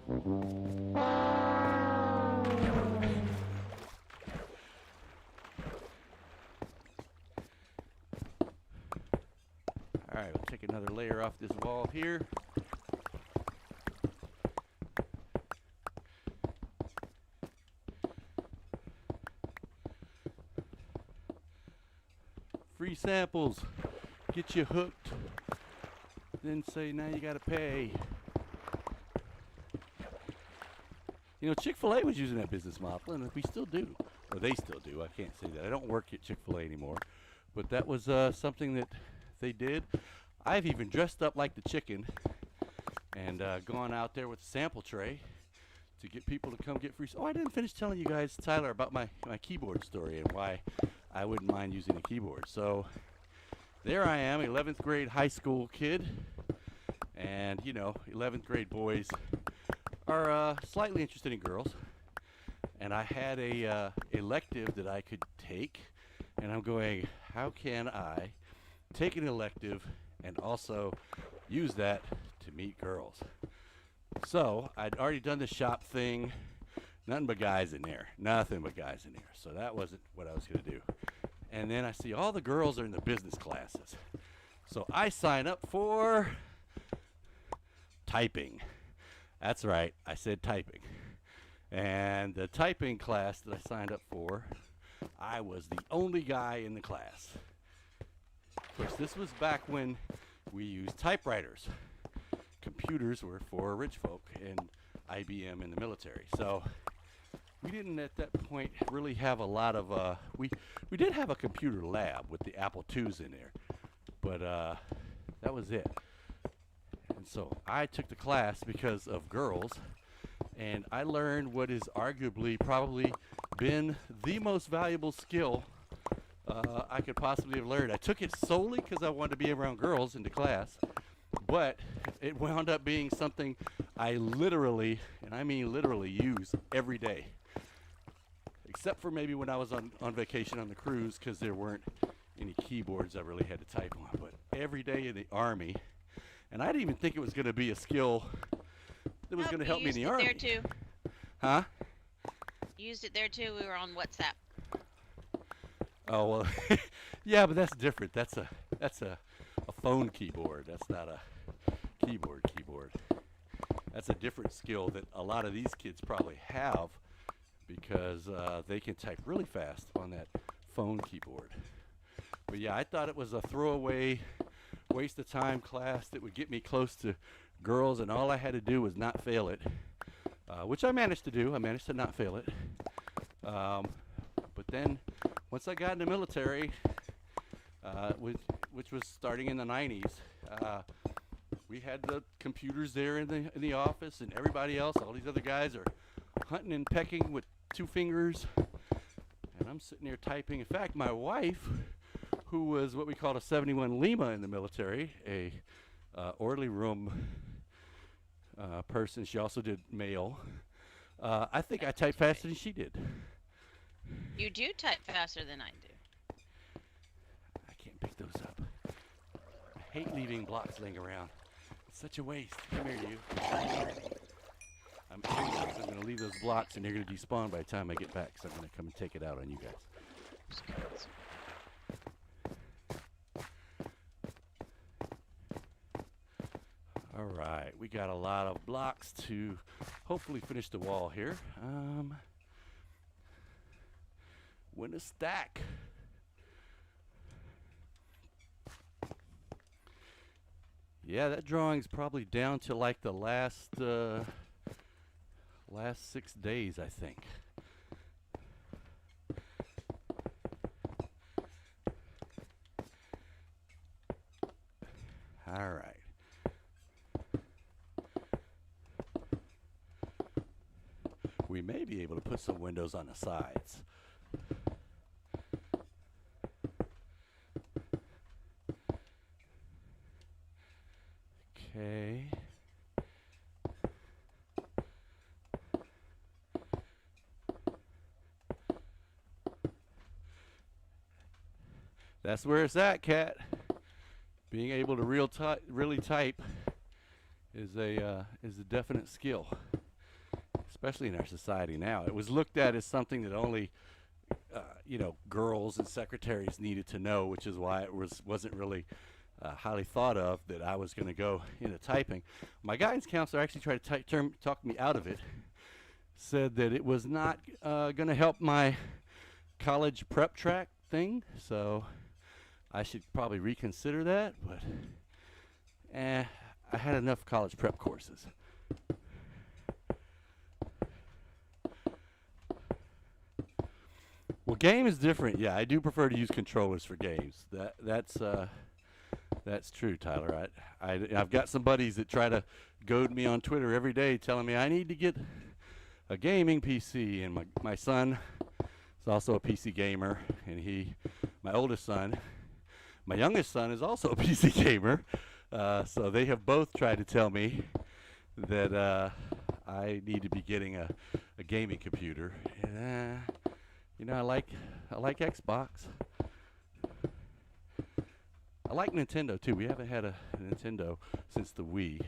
C: All right, we'll take another layer off this wall here. samples, get you hooked, then say now you gotta pay. You know, Chick-fil-A was using that business model, and we still do. Or they still do. I can't say that. I don't work at Chick-fil-A anymore. But that was something that they did. I've even dressed up like the chicken and gone out there with a sample tray to get people to come get free. Oh, I didn't finish telling you guys, Tyler, about my keyboard story and why I wouldn't mind using a keyboard. So there I am, 11th grade high school kid. And, you know, 11th grade boys are slightly interested in girls, and I had a elective that I could take, and I'm going, how can I take an elective and also use that to meet girls? So I'd already done the shop thing, nothing but guys in there, so that wasn't what I was going to do. And then I see all the girls are in the business classes, so I sign up for typing. That's right, I said typing. And the typing class that I signed up for, I was the only guy in the class. Of course, this was back when we used typewriters. Computers were for rich folk and IBM in the military. So we didn't at that point really have a lot of, we did have a computer lab with the Apple IIs in there, but that was it. And so I took the class because of girls, and I learned what is arguably probably been the most valuable skill I could possibly have learned. I took it solely because I wanted to be around girls in the class, but it wound up being something I literally, and I mean literally, use every day. Except for maybe when I was on vacation on the cruise, because there weren't any keyboards I really had to type on. But every day in the Army, and I didn't even think it was going to be a skill that was going to help me in the Army.
B: You used it there too.
C: Huh?
B: You used it there too. We were on WhatsApp.
C: Oh well, yeah, but that's different. That's a phone keyboard. That's not a keyboard. That's a different skill that a lot of these kids probably have, because they can type really fast on that phone keyboard. But yeah, I thought it was a throwaway, waste of time class that would get me close to girls, and all I had to do was not fail it, which I managed to do. I managed to not fail it. But then once I got in the military, which was starting in the 90s, we had the computers there in the office, and everybody else, all these other guys are hunting and pecking with 2 fingers, and I'm sitting there typing. In fact, my wife, who was what we called a 71 Lima in the military, a orderly room person, she also did mail. I think I typed faster than she did.
B: You do type faster than I do.
C: I can't pick those up. I hate leaving blocks laying around. It's such a waste. Come here, you. I'm going to leave those blocks, and they're going to despawn by the time I get back, so I'm going to come and take it out on you guys. All right, we got a lot of blocks to hopefully finish the wall here. Win a stack. Yeah, that drawing's probably down to like the last 6 days, I think. All right. We may be able to put some windows on the sides. Okay. That's where it's at, Cat. Being able to really type is a definite skill, especially in our society now. It was looked at as something that only girls and secretaries needed to know, which is why it wasn't really highly thought of that I was going to go into typing. My guidance counselor actually tried to talk me out of it. Said that it was not going to help my college prep track thing. So I should probably reconsider that, but I had enough college prep courses. Well, game is different. Yeah, I do prefer to use controllers for games. That's true, Tyler. I've got some buddies that try to goad me on Twitter every day, telling me I need to get a gaming PC, and my son is also a PC gamer, and my oldest son, my youngest son is also a PC gamer. So they have both tried to tell me that I need to be getting a gaming computer. And, I like Xbox. I like Nintendo too. We haven't had a Nintendo since the Wii.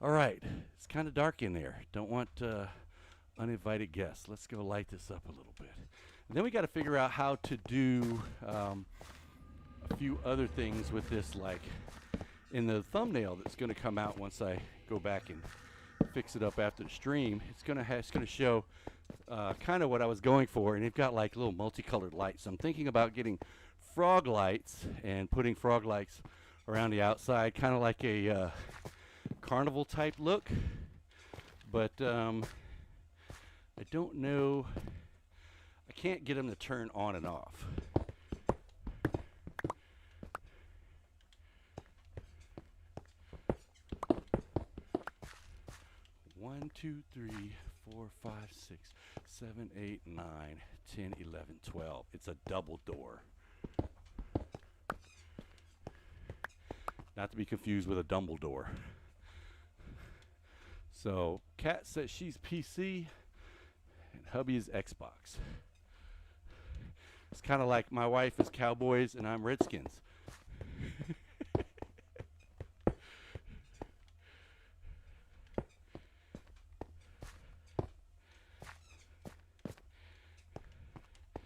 C: All right, it's kind of dark in there. Don't want uninvited guests. Let's go light this up a little bit. And then we got to figure out how to do a few other things with this, like in the thumbnail that's going to come out once I go back and fix it up after the stream. It's going to show kind of what I was going for, and it's got like little multicolored lights. I'm thinking about getting frog lights and putting frog lights around the outside, kind of like a carnival type look, but I don't know. I can't get them to turn on and off. One, 2, 3, 4, 5, 6, 7, 8, 9, 10, 11, 12. It's a double door. Not to be confused with a Dumbledore. So, Kat says she's PC, and hubby is Xbox. It's kind of like my wife is Cowboys, and I'm Redskins.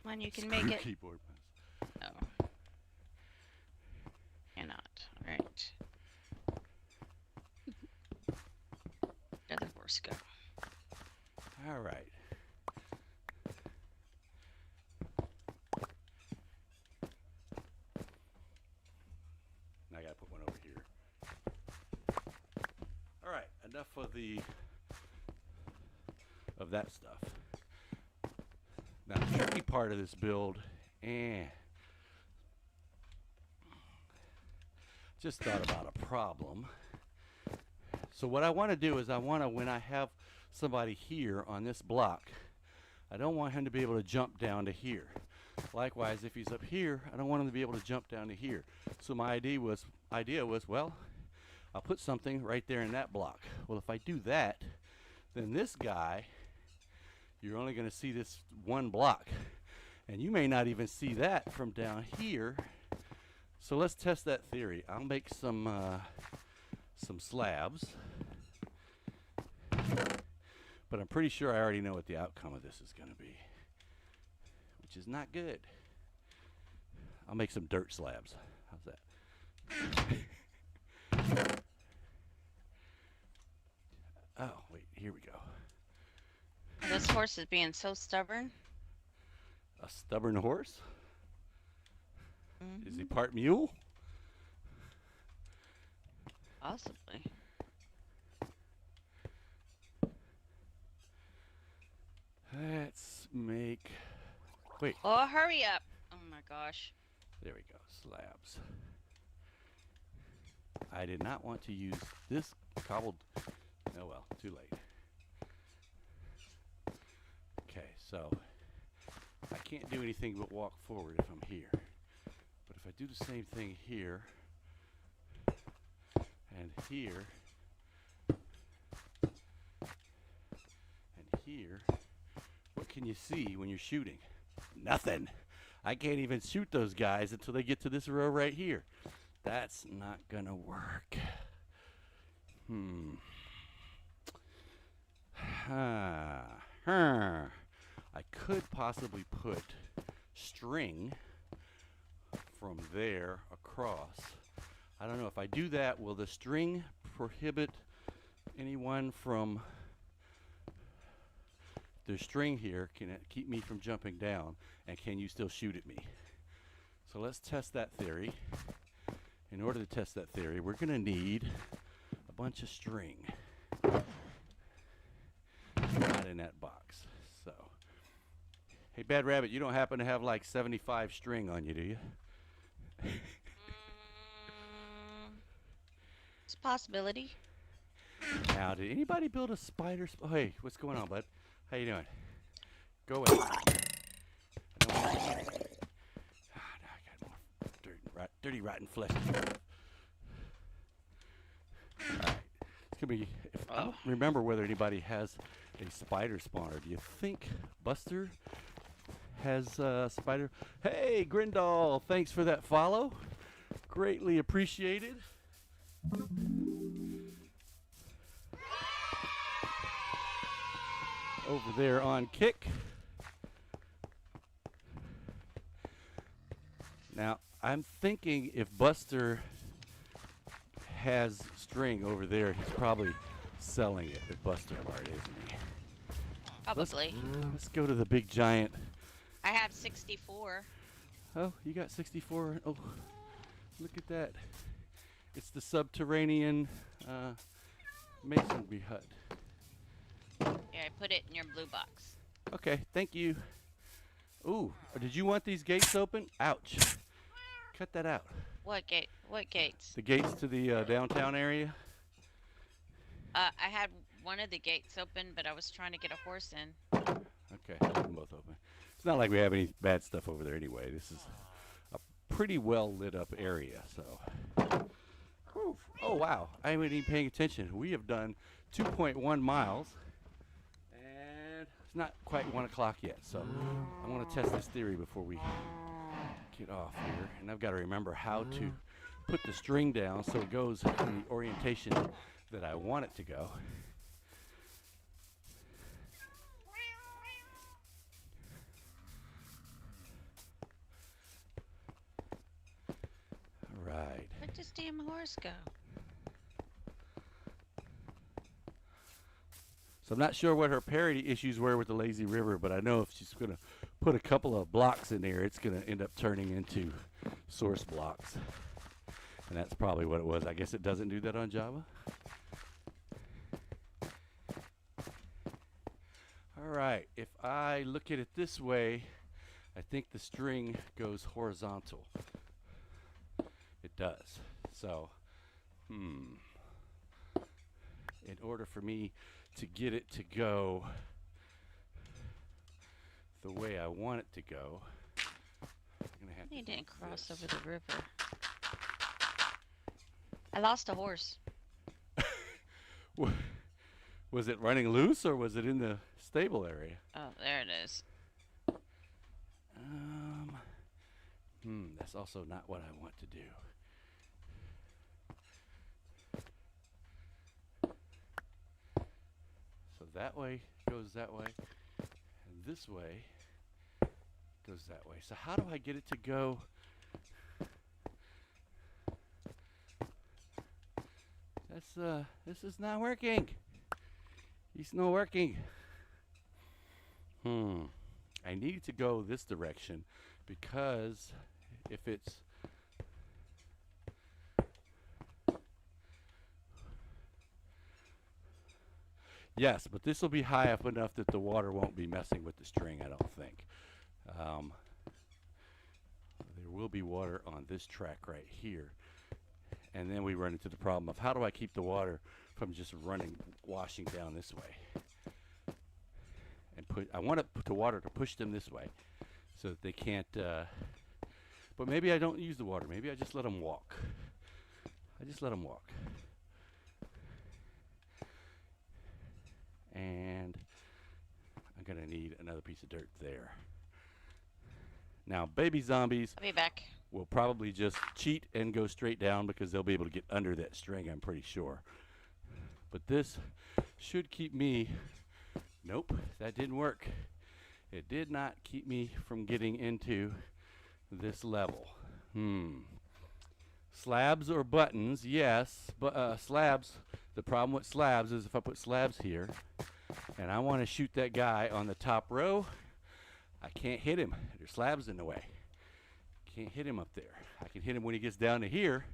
B: When you can
C: Screw
B: make it.
C: Keyboard.
B: Oh. Cannot. Alright. Let the horse go.
C: All right. Now I gotta put one over here. All right, enough of that stuff. Now the tricky part of this build, just thought about a problem. So what I want to do is when I have somebody here on this block, I don't want him to be able to jump down to here. Likewise, if he's up here, I don't want him to be able to jump down to here. So my idea was, well, I'll put something right there in that block. Well, if I do that, then this guy, you're only going to see this one block. And you may not even see that from down here. So let's test that theory. I'll make some slabs. But I'm pretty sure I already know what the outcome of this is going to be, which is not good. I'll make some dirt slabs. How's that? Oh, wait, here we go.
B: This horse is being so stubborn.
C: A stubborn horse?
B: Mm-hmm.
C: Is he part mule?
B: Possibly.
C: Let's make... Wait.
B: Oh, hurry up. Oh my gosh.
C: There we go. Slabs. I did not want to use this cobbled... Oh well, too late. Okay, so I can't do anything but walk forward if I'm here. But if I do the same thing here and here and here, what can you see when you're shooting? Nothing. I can't even shoot those guys until they get to this row right here. That's not gonna work. I could possibly put string from there across. I don't know if I do that, will the string prohibit anyone from... There's string here, can it keep me from jumping down, and can you still shoot at me? So let's test that theory. In order to test that theory, we're going to need a bunch of string. It's not in that box. So, hey, Bad Rabbit, you don't happen to have like 75 string on you, do you?
B: It's a possibility.
C: Now, did anybody build a spider? Oh, hey, what's going on, bud? How you doing? Go away. I got more dirty, rotten flesh. All right. It's gonna be. I don't remember whether anybody has a spider spawner. Do you think Buster has a spider? Hey, Grindal, thanks for that follow. Greatly appreciated. Over there on Kick. Now, I'm thinking if Buster has string over there, he's probably selling it at Buster Mart, isn't he?
B: Probably.
C: Let's go to the big giant.
B: I have 64.
C: Oh, you got 64. Oh, look at that. It's the subterranean masonry hut.
B: Yeah, I put it in your blue box.
C: Okay, thank you. Ooh, did you want these gates open? Ouch. Cut that out.
B: What gate? What gates?
C: The gates to the downtown area?
B: I had one of the gates open, but I was trying to get a horse in.
C: Okay, I'll leave them both open. It's not like we have any bad stuff over there anyway. This is a pretty well lit up area, so. Whew. Oh, wow. I wasn't even paying attention. We have done 2.1 miles. It's not quite 1 o'clock yet, so I want to test this theory before we get off here. And I've got to remember how to put the string down so it goes in the orientation that I want it to go. All right.
B: Where'd this damn horse go?
C: So I'm not sure what her parity issues were with the lazy river, but I know if she's going to put a couple of blocks in there, it's going to end up turning into source blocks. And that's probably what it was. I guess it doesn't do that on Java. All right, if I look at it this way, I think the string goes horizontal. It does. So, in order for me to get it to go the way I want it to go, I'm gonna have
B: You
C: to
B: didn't
C: do
B: cross
C: this.
B: over the river. I lost a horse.
C: Was it running loose or was it in the stable area?
B: Oh, there it is.
C: That's also not what I want to do. So that way goes that way, and this way goes that way. So how do I get it to go? This is not working. It's not working. I need to go this direction because if it's yes, but this will be high up enough that the water won't be messing with the string, I don't think. There will be water on this track right here. And then we run into the problem of how do I keep the water from just washing down this way? And I want the water to push them this way so that they can't, but maybe I don't use the water. Maybe I just let them walk. I just let them walk. And I'm going to need another piece of dirt there. Now, baby zombies
B: I'll be back.
C: will probably just cheat and go straight down because they'll be able to get under that string, I'm pretty sure. But this should keep me... Nope, that didn't work. It did not keep me from getting into this level. Slabs or buttons? Yes, but slabs. The problem with slabs is if I put slabs here and I want to shoot that guy on the top row, I can't hit him. There's slabs in the way. can't hit him up there. I can hit him when he gets down to here,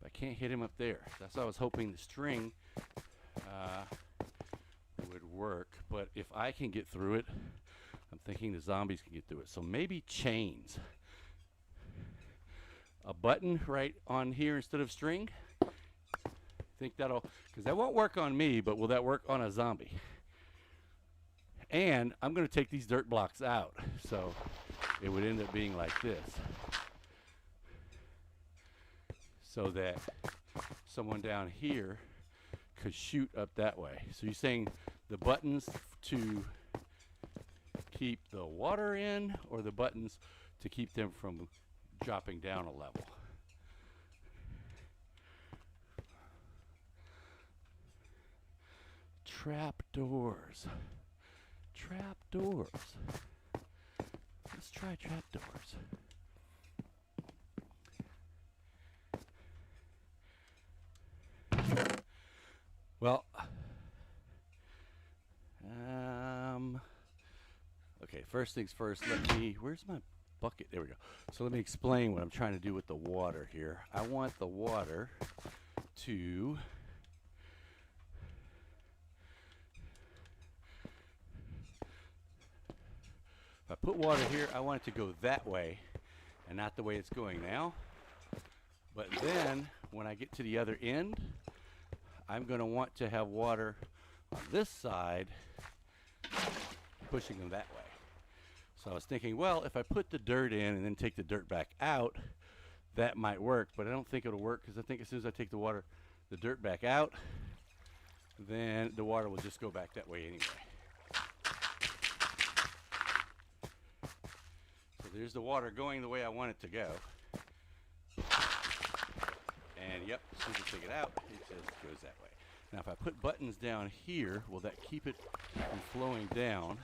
C: but I can't hit him up there. That's why I was hoping the string would work. But if I can get through it, I'm thinking the zombies can get through it. So maybe chains. A button right on here instead of string. Think that'll, because that won't work on me, but will that work on a zombie? And I'm going to take these dirt blocks out, so it would end up being like this, so that someone down here could shoot up that way. So you're saying the buttons to keep the water in, or the buttons to keep them from dropping down a level? Trap doors. Trap doors. Let's try trap doors. Well, okay, first things first, where's my bucket? There we go. So let me explain what I'm trying to do with the water here. I want the water to if I put water here, I want it to go that way and not the way it's going now. But then when I get to the other end, I'm going to want to have water on this side pushing them that way. So I was thinking, well, if I put the dirt in and then take the dirt back out, that might work, but I don't think it'll work, because I think as soon as I take the dirt back out, then the water will just go back that way anyway. So there's the water going the way I want it to go. And yep, as soon as I take it out, it just goes that way. Now if I put buttons down here, will that keep it from flowing down?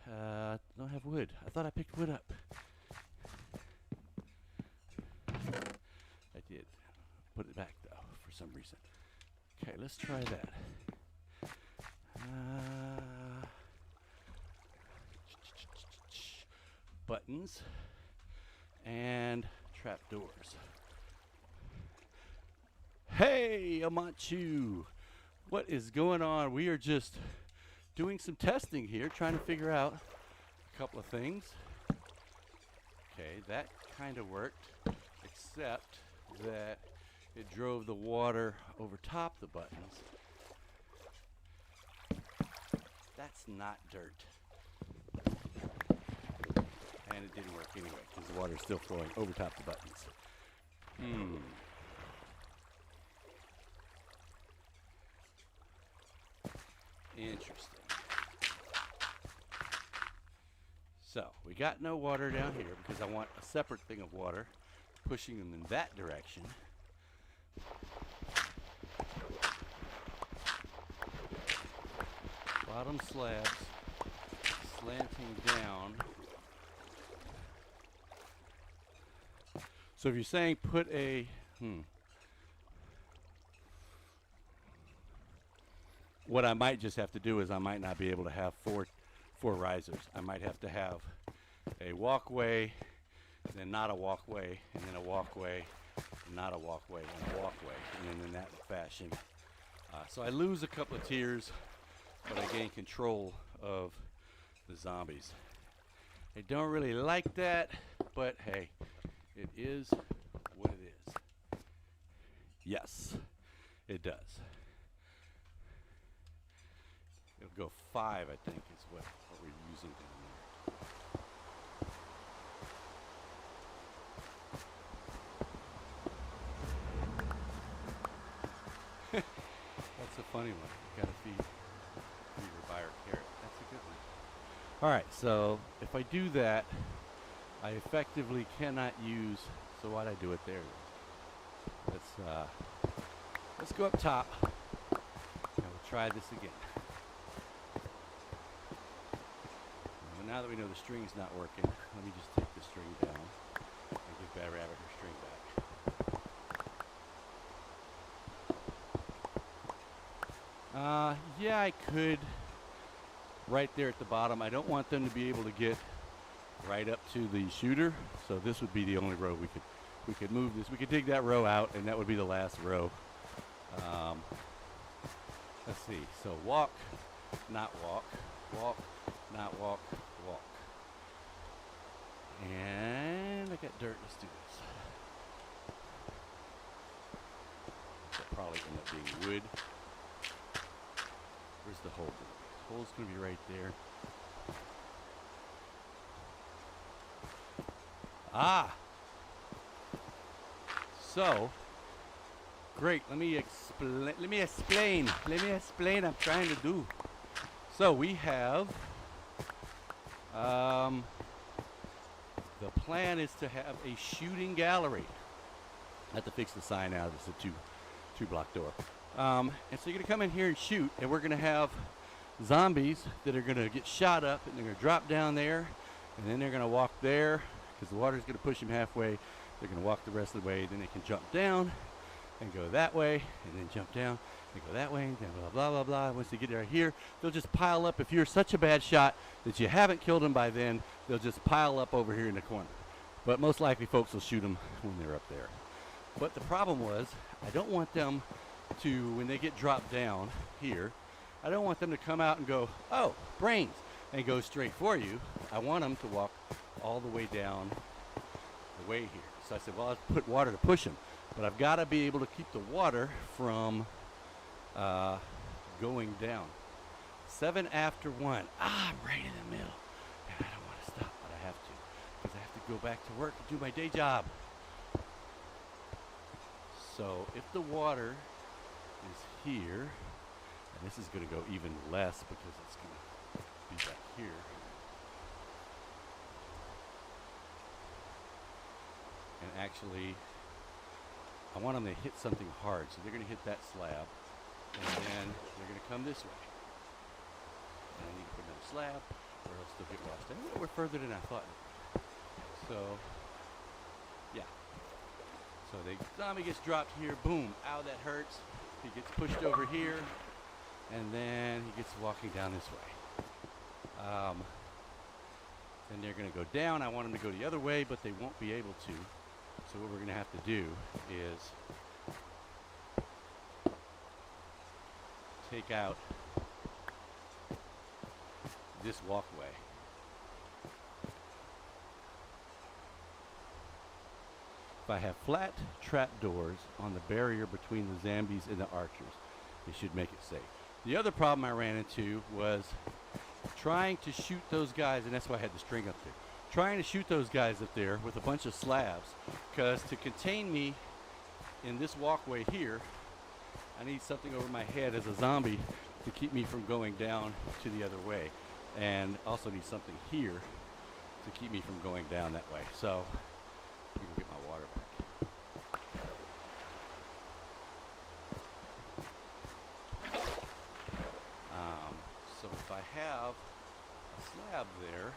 C: I don't have wood. I thought I picked wood up. I did. Put it back though, for some reason. Okay, let's try that. Buttons and trap doors. Hey, Amanchu! What is going on? We are just doing some testing here, trying to figure out a couple of things. Okay, that kind of worked, except that it drove the water over top the buttons. That's not dirt. And it didn't work anyway, because the water is still flowing over top the buttons. Interesting. So, we got no water down here because I want a separate thing of water pushing them in that direction. Bottom slabs slanting down. So if you're saying put a what I might just have to do is I might not be able to have four risers. I might have to have a walkway, then not a walkway, and then a walkway, not a walkway, and a walkway, and then in that fashion. So I lose a couple of tiers, but I gain control of the zombies. I don't really like that, but hey, it is what it is. Yes, it does. It'll go 5, I think, is what we're using down there. That's a funny one. You gotta feed her by her carrot. That's a good one. All right, so if I do that, I effectively cannot use. So why'd I do it there? Let's go up top, and we'll try this again. Now that we know the string's not working, let me just take the string down and give Bad Rabbit her string back. Yeah, I could right there at the bottom. I don't want them to be able to get right up to the shooter. So this would be the only row we could move this. We could dig that row out, and that would be the last row. Let's see. So walk, not walk, walk, not walk, walk. And I got dirt. Let's do this. That'll probably end up being wood. Where's the hole? The hole's gonna be right there. Ah. So great. Let me explain. I'm trying to do. So we have. The plan is to have a shooting gallery. I have to fix the sign out. It's a two block door. And so you're gonna come in here and shoot, and we're gonna have zombies that are gonna get shot up, and they're gonna drop down there, and then they're gonna walk there because the water's gonna push them halfway. They're gonna walk the rest of the way, then they can jump down and go that way, and then jump down and go that way, and then blah blah blah blah. Once they get right here, they'll just pile up. If you're such a bad shot that you haven't killed them by then, they'll just pile up over here in the corner. But most likely folks will shoot them when they're up there. But the problem was, I don't want them to, when they get dropped down here, I don't want them to come out and go, oh, brains, and go straight for you. I want them to walk all the way down the way here. So I said, well, I'll put water to push them. But I've got to be able to keep the water from going down. 7 after 1. Ah, I'm right in the middle. And I don't want to stop, but I have to. Because I have to go back to work and do my day job. So if the water is here, and this is going to go even less because it's going to be back here. And actually, I want them to hit something hard. So they're going to hit that slab, and then they're going to come this way. And I need to put another slab, or else they'll get washed out. We're further than I thought. So, yeah. So the zombie gets dropped here, boom, ow, that hurts. He gets pushed over here, and then he gets walking down this way. Then they're going to go down. I want them to go the other way, but they won't be able to. So what we're going to have to do is take out this walkway. If I have flat trapdoors on the barrier between the zombies and the archers, it should make it safe. The other problem I ran into was trying to shoot those guys, and that's why I had the string up there. Trying to shoot those guys up there with a bunch of slabs, because to contain me in this walkway here, I need something over my head as a zombie to keep me from going down to the other way, and also need something here to keep me from going down that way. So I'm gonna get my water back. So if I have a slab there,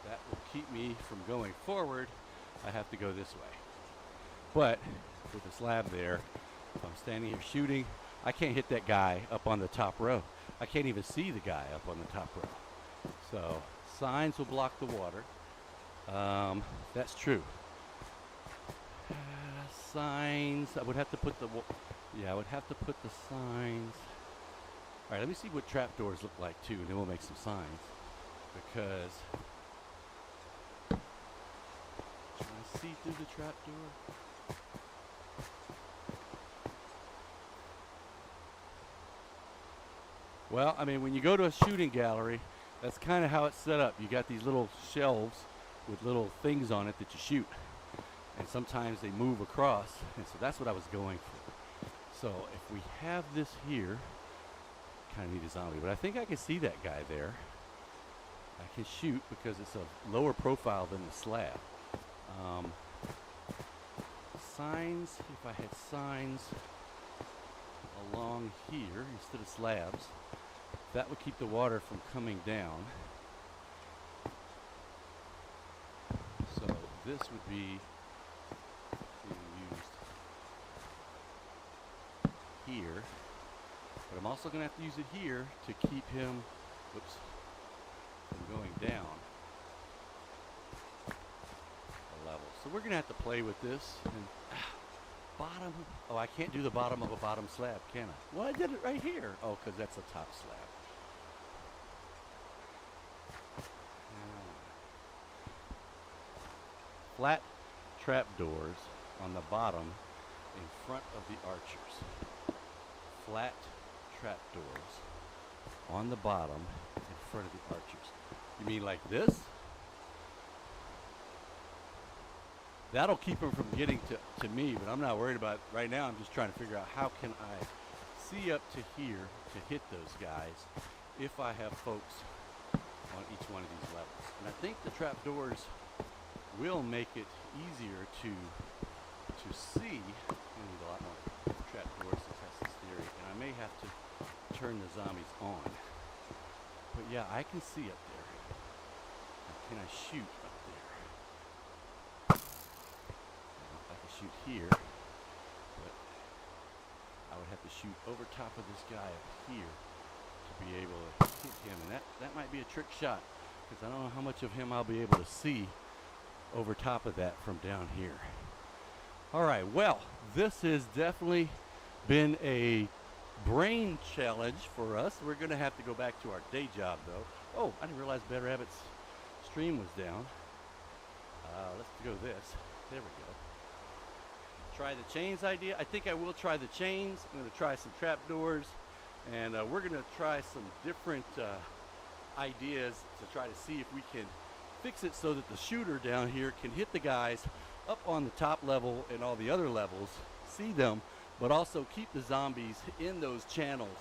C: that will keep me from going forward. I have to go this way. But with the slab there, if I'm standing here shooting, I can't hit that guy up on the top row. I can't even see the guy up on the top row. So signs will block the water. That's true. Signs, I would have to put the, I would have to put the signs. All right, let me see what trapdoors look like too, and then we'll make some signs. Because, can I see through the trapdoor? Well, I mean, when you go to a shooting gallery, that's kind of how it's set up. You got these little shelves with little things on it that you shoot. And sometimes they move across, and so that's what I was going for. So if we have this here, kind of need a zombie, but I think I can see that guy there. I can shoot because it's a lower profile than the slab. Signs, if I had signs along here instead of slabs, that would keep the water from coming down. So this would be being used here, but I'm also going to have to use it here to keep him, whoops, from going down. So we're gonna have to play with this. And bottom. Oh, I can't do the bottom of a bottom slab, can I? Well, I did it right here. Oh, because that's a top slab. Flat trapdoors on the bottom in front of the archers. Flat trapdoors on the bottom in front of the archers. You mean like this? That'll keep them from getting to me, but I'm not worried about it right now. I'm just trying to figure out how can I see up to here to hit those guys if I have folks on each one of these levels. And I think the trapdoors will make it easier to see. We need a lot more trapdoors to test this theory, and I may have to turn the zombies on. But yeah, I can see up there. Now, can I shoot up there? I can shoot here, but I would have to shoot over top of this guy up here to be able to hit him, and that might be a trick shot because I don't know how much of him I'll be able to see over top of that from down here. All right, well, this has definitely been a brain challenge for us. We're going to have to go back to our day job, though. Oh, I didn't realize Bad Rabbit's stream was down. Let's go this. There we go. Try the chains idea. I think I will try the chains. I'm going to try some trapdoors, and we're going to try some different ideas to try to see if we can fix it so that the shooter down here can hit the guys up on the top level and all the other levels, see them, but also keep the zombies in those channels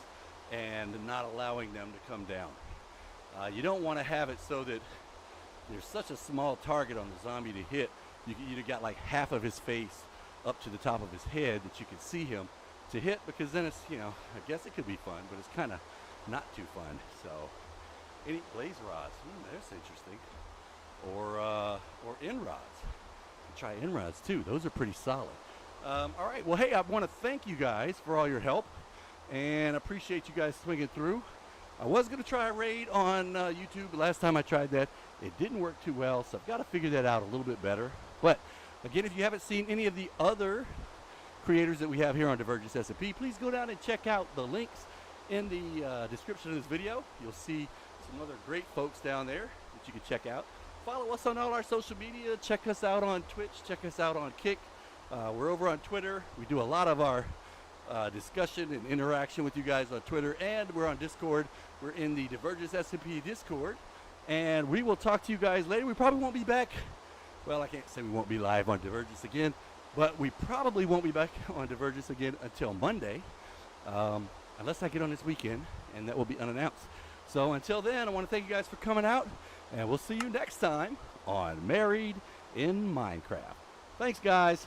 C: and not allowing them to come down. You don't want to have it so that there's such a small target on the zombie to hit. You got like half of his face up to the top of his head that you can see him to hit, because then it's, you know, I guess it could be fun, but it's kind of not too fun. So, any blaze rods? That's interesting. Or end rods. Try end rods too. Those are pretty solid. All right. Well, hey, I want to thank you guys for all your help, and appreciate you guys swinging through. I was going to try a raid on YouTube, but last time I tried that, it didn't work too well, so I've got to figure that out a little bit better. But again, if you haven't seen any of the other creators that we have here on Divergence SMP, please go down and check out the links in the description of this video. You'll see some other great folks down there that you can check out. Follow us on all our social media. Check us out on Twitch. Check us out on Kick. We're over on Twitter. We do a lot of our discussion and interaction with you guys on Twitter, and we're on Discord. We're in the Divergence SMP Discord, and we will talk to you guys later. We probably won't be back. Well, I can't say we won't be live on Divergence again, but we probably won't be back on Divergence again until Monday, unless I get on this weekend, and that will be unannounced. So until then, I want to thank you guys for coming out, and we'll see you next time on Married in Minecraft. Thanks, guys.